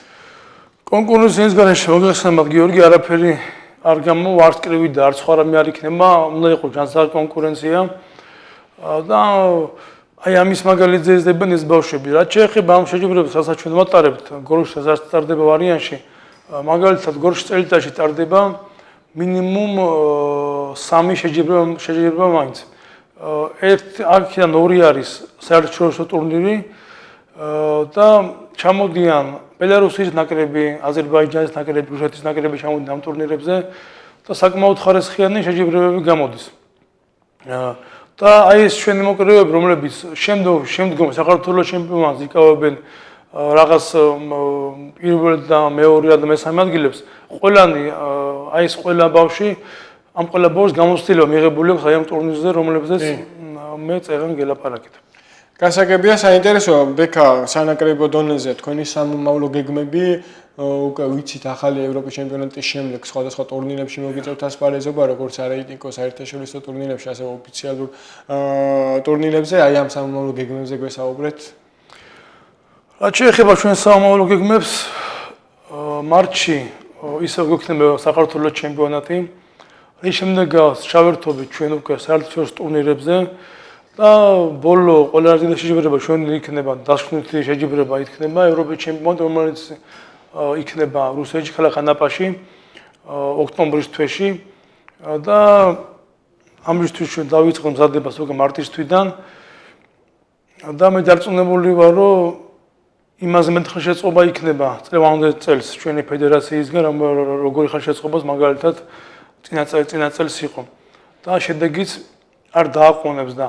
კონკურენციის გარეშე მოგეხსენებათ გიორგი, არაფერი არ გამოვა არც კრივი და არც სხვა რამე არ იქნება, უნდა იყოს ჯანსაღი კონკურენცია და აი ამის მაგალითზე იზრდებიან ეს ბავშვები. რაც შეეხება ამ შეჯიბრებებს, რასაც ჩვენ ვატარებთ გორში, რაც ტარდება ვარიანში, მაგალითად გორში წელიწადში ტარდება მინიმუმ 3 შეჯიბრება მაინც. აქედან 2 არის საერთაშორისო ტურნირი და ჩამოდიან ბელარუსის ნაკრები, აზერბაიჯანის ნაკრები, რუსეთის ნაკრები ჩამოდიან ამ ტურნირებზე და საკმაოდ ხარისხიანი შეჯიბრებები გამოდის. და აი ეს ჩვენი მოკრივეები, რომლებიც შემდგომ საქართველოს ჩემპიონატს იკავებენ რაღაც პირველ და მეორე და მესამე ადგილებს, ყველანი აი ეს ყველა ბავშვი ამ ყველა ბავშვს გამოცდილება მიღებული აქვს აი ამ ტურნირზე, რომლებზეც მე წერან გელაპარაკეთ.
გასაგებია, საინტერესოა ბექა სანაკრებო დონეზე თქვენი სამომავლო გეგმები, უკვე ვიცით ახალი ევროპის ჩემპიონატის შემდეგ სხვადასხვა ტურნირებში მოგიწევთ ასპარეზობა, როგორც არაიტიკო საერთაშორისო ტურნირებში, ასევე ოფიციალურ ტურნირებზე, აი ამ სამომავლო გეგმებზე გვესაუბრეთ.
რაც შეეხება ჩვენ სამომავლო გეგმებს, მარტში ისევ გვექნება საქართველოს ჩემპიონატი, რის შემდეგ გავს ჩავერთობით ჩვენ უკვე საერთაშორისო ტურნირებზე. და ბოლო ყველა შეჯიბრება ჩვენ იქნება დასკვნითი შეჯიბრება იქნება ევროპის ჩემპიონატი, რომელიც იქნება რუსეთში, ქალაქ ანაპაში ოქტომბრის თვეში და ამისთვის ჩვენ დავიწყოთ მზადებას უკვე მარტის თვიდან და მე დარწმუნებული ვარ, რომ იმაზე მეტ ხელშეწყობა იქნება წლევანდელ წელს ჩვენი ფედერაციისგან, როგორი ხელშეწყობას მაგალითად წინა წელს იყო და შედეგიც არ დააყოვნებს და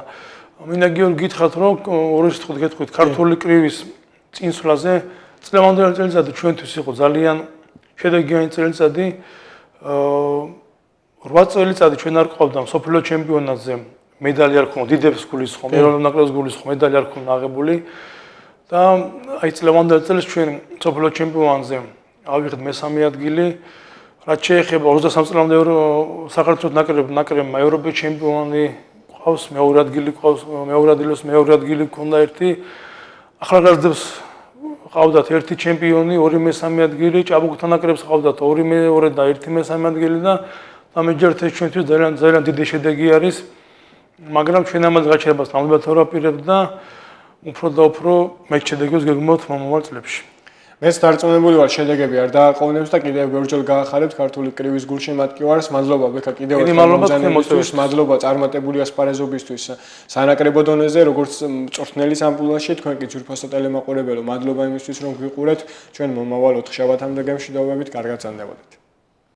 მინდა გიორგი გითხრათ, რომ ორი სიტყვით გეტყვით, ქართული კრივის წინსვლაზე წლევანდელი წელიწადი ჩვენთვის იყო ძალიან შედეგიანი წელიწადი. 8 წელიწადი ჩვენ არ ყავდა მსოფლიო ჩემპიონატზე მედალი არ ქონდა, დიდებს გულისხმობ, ეროვნულ ნაკრებს გულისხმობ, მედალი არ ქონდა აღებული და აი წლევანდელ წელს ჩვენ სოფლო ჩემპიონატზე ავიღეთ მე-3 ადგილი. რაც შეეხება 23 წლამდე საქართველოს ნაკრებმა ევროპის ჩემპიონი ყავს, მეორე ადგილი ყავს, მეორე ადგილი გქონდა ერთი. ახალგაზრდებს ყავდათ ერთი ჩემპიონი, 2 მე-3 ადგილი, ჭაბუკთა ნაკრებს ყავდათ 2 მეორე და 1 მე-3 ადგილი და ამჯერად ეს ჩვენთვის ძალიან დიდი შედეგი არის. მაგრამ ჩვენ ამას გაჩერებას ნამდვილად არ ვაპირებთ და უფრო და უფრო მეც შედეგებს გეგმავთ მომავალ წლებში.
მეც დარწმუნებული ვარ, შედეგები არ დააყოვნებს და კიდევ ბევრჯერ გაახარებთ ქართული კრივის გულში მატკივარს. მადლობა ბექა კიდევ ერთხელ. მადლობა წარმატებული ასპარეზობისთვის სანაკრებო დონეზე, როგორც მწვრთნელის ამპულაში, თქვენ კი ძვირფასო ტელემაყურებელო, მადლობა იმისთვის, რომ გვიყურეთ. ჩვენ მომავალ 4 შაბათამდე გემში დავებით, კარგად ზანდებოდეთ.